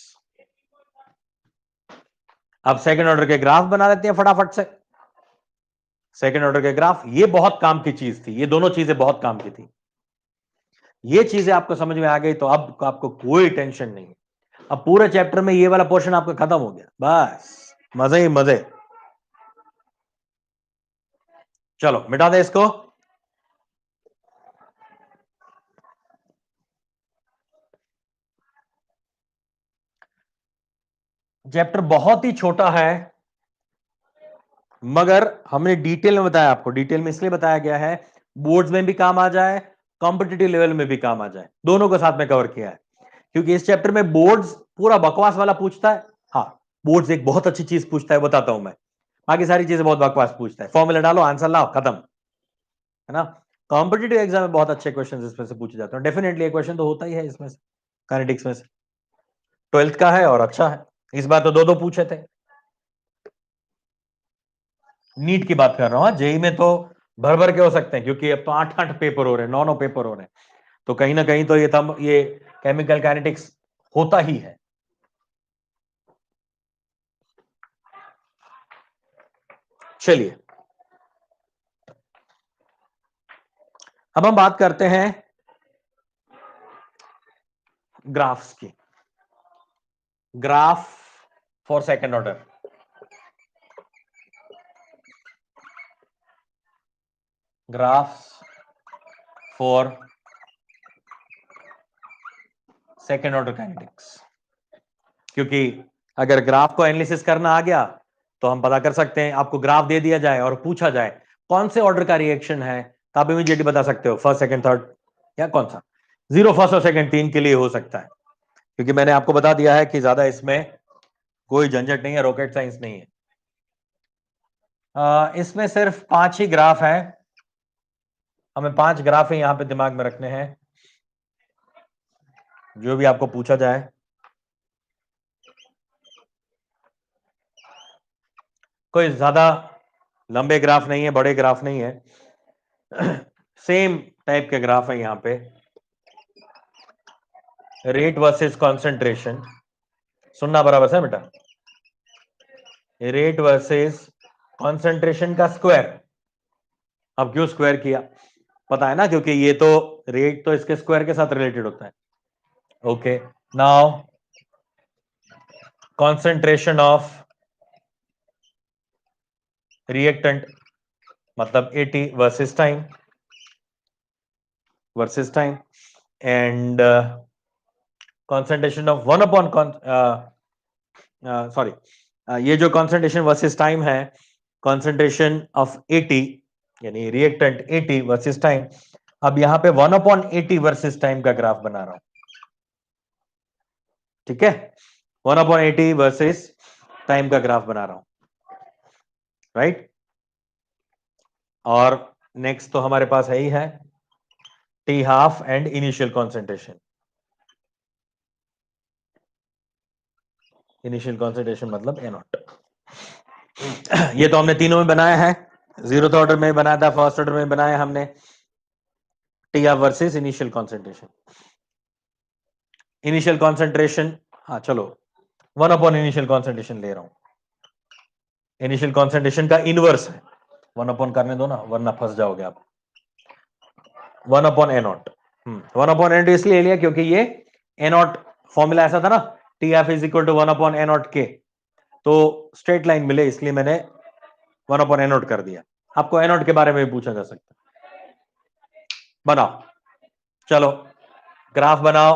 अब सेकंड ऑर्डर के ग्राफ बना लेते हैं फटाफट से। सेकेंड ऑर्डर के ग्राफ, ये बहुत काम की चीज थी, ये दोनों चीजें बहुत काम की थी। ये चीजें आपको समझ में आ गई तो अब आपको कोई टेंशन नहीं है। अब पूरे चैप्टर में ये वाला पोर्शन आपका खत्म हो गया, बस मजे ही मजे। चलो मिटा दे इसको। चैप्टर बहुत ही छोटा है, मगर हमने डिटेल में बताया आपको। डिटेल में इसलिए बताया गया है बोर्ड्स में भी काम आ जाए, कॉम्पिटिटिव लेवल में भी काम आ जाए, दोनों को साथ में कवर किया है। क्योंकि इस चैप्टर में बोर्ड्स पूरा बकवास वाला पूछता है। हाँ, बोर्ड्स एक बहुत अच्छी चीज पूछता है, बताता हूं मैं। बाकी सारी चीजें बहुत बकवास पूछता है, फॉर्मूला डालो, आंसर लाओ, खत्म, है ना। कॉम्पिटिटिव एग्जाम में बहुत अच्छे क्वेश्चन इसमें से पूछे जाते हैं, डेफिनेटली एक क्वेश्चन तो होता ही है इसमें से, काइनेटिक्स में से। 12th का है और अच्छा है। इस बार तो दो दो पूछे थे। नीट की बात कर रहा हूं, जेई में तो भर भर के हो सकते हैं, क्योंकि अब तो 8-8 पेपर हो रहे हैं, 9-9 पेपर हो रहे हैं, तो कहीं ना कहीं तो ये केमिकल काइनेटिक्स होता ही है। चलिए अब हम बात करते हैं ग्राफ्स की। Graph for second order, graphs for second order kinetics. क्योंकि अगर ग्राफ को एनालिसिस करना आ गया तो हम पता कर सकते हैं, आपको ग्राफ दे दिया जाए और पूछा जाए कौन से ऑर्डर का रिएक्शन है, तो आप इमीडिएटली बता सकते हो फर्स्ट सेकंड थर्ड, या कौन सा 0 फर्स्ट और सेकंड 3 के लिए हो सकता है। क्योंकि मैंने आपको बता दिया है कि ज्यादा इसमें कोई झंझट नहीं है, रॉकेट साइंस नहीं है। इसमें सिर्फ 5 ही ग्राफ है, हमें 5 ग्राफ ही यहां पे दिमाग में रखने हैं, जो भी आपको पूछा जाए। कोई ज्यादा लंबे ग्राफ नहीं है, बड़े ग्राफ नहीं है, सेम टाइप के ग्राफ है यहां पे। रेट वर्सेस कंसंट्रेशन, सुनना बराबर है बेटा, रेट वर्सेस कंसंट्रेशन का स्क्वायर। अब क्यों स्क्वायर किया, पता है ना, क्योंकि ये तो रेट तो इसके स्क्वायर के साथ रिलेटेड होता है। Okay, now concentration of reactant, मतलब AT versus time and concentration of 1 upon sorry, ये जो कंसंट्रेशन वर्सेस टाइम है, कंसंट्रेशन ऑफ 80 यानी रिएक्टेंट 80 वर्सेस टाइम। अब यहां पे 1 अपॉन 80 वर्सेस टाइम का ग्राफ बना रहा हूं, ठीक है, 1 अपॉन 80 वर्सेस टाइम का ग्राफ बना रहा हूं, राइट। और नेक्स्ट तो हमारे पास है ही है T half and initial concentration. Initial concentration मतलब ए नॉट। ये तो हमने तीनों में बनाया है, 0th ऑर्डर में बनाया था, फर्स्ट ऑर्डर में बनाया हमने T half versus initial concentration. Initial concentration, हाँ चलो 1 अपॉन इनिशियल कॉन्सेंट्रेशन ले रहा हूं। इनिशियल कॉन्सेंट्रेशन का इनवर्स है, 1 अपॉन करने दो ना, वरना फंस जाओगे आप। 1 upon A naught, 1 upon A not इसलिए लिया क्योंकि ये ए नॉट फॉर्मूला ऐसा था ना, t f is equal to 1 upon A naught k, तो स्ट्रेट लाइन मिले इसलिए मैंने 1 अपॉन ए नॉट कर दिया। आपको ए नॉट के बारे में भी पूछा जा सकता है। बनाओ, चलो ग्राफ बनाओ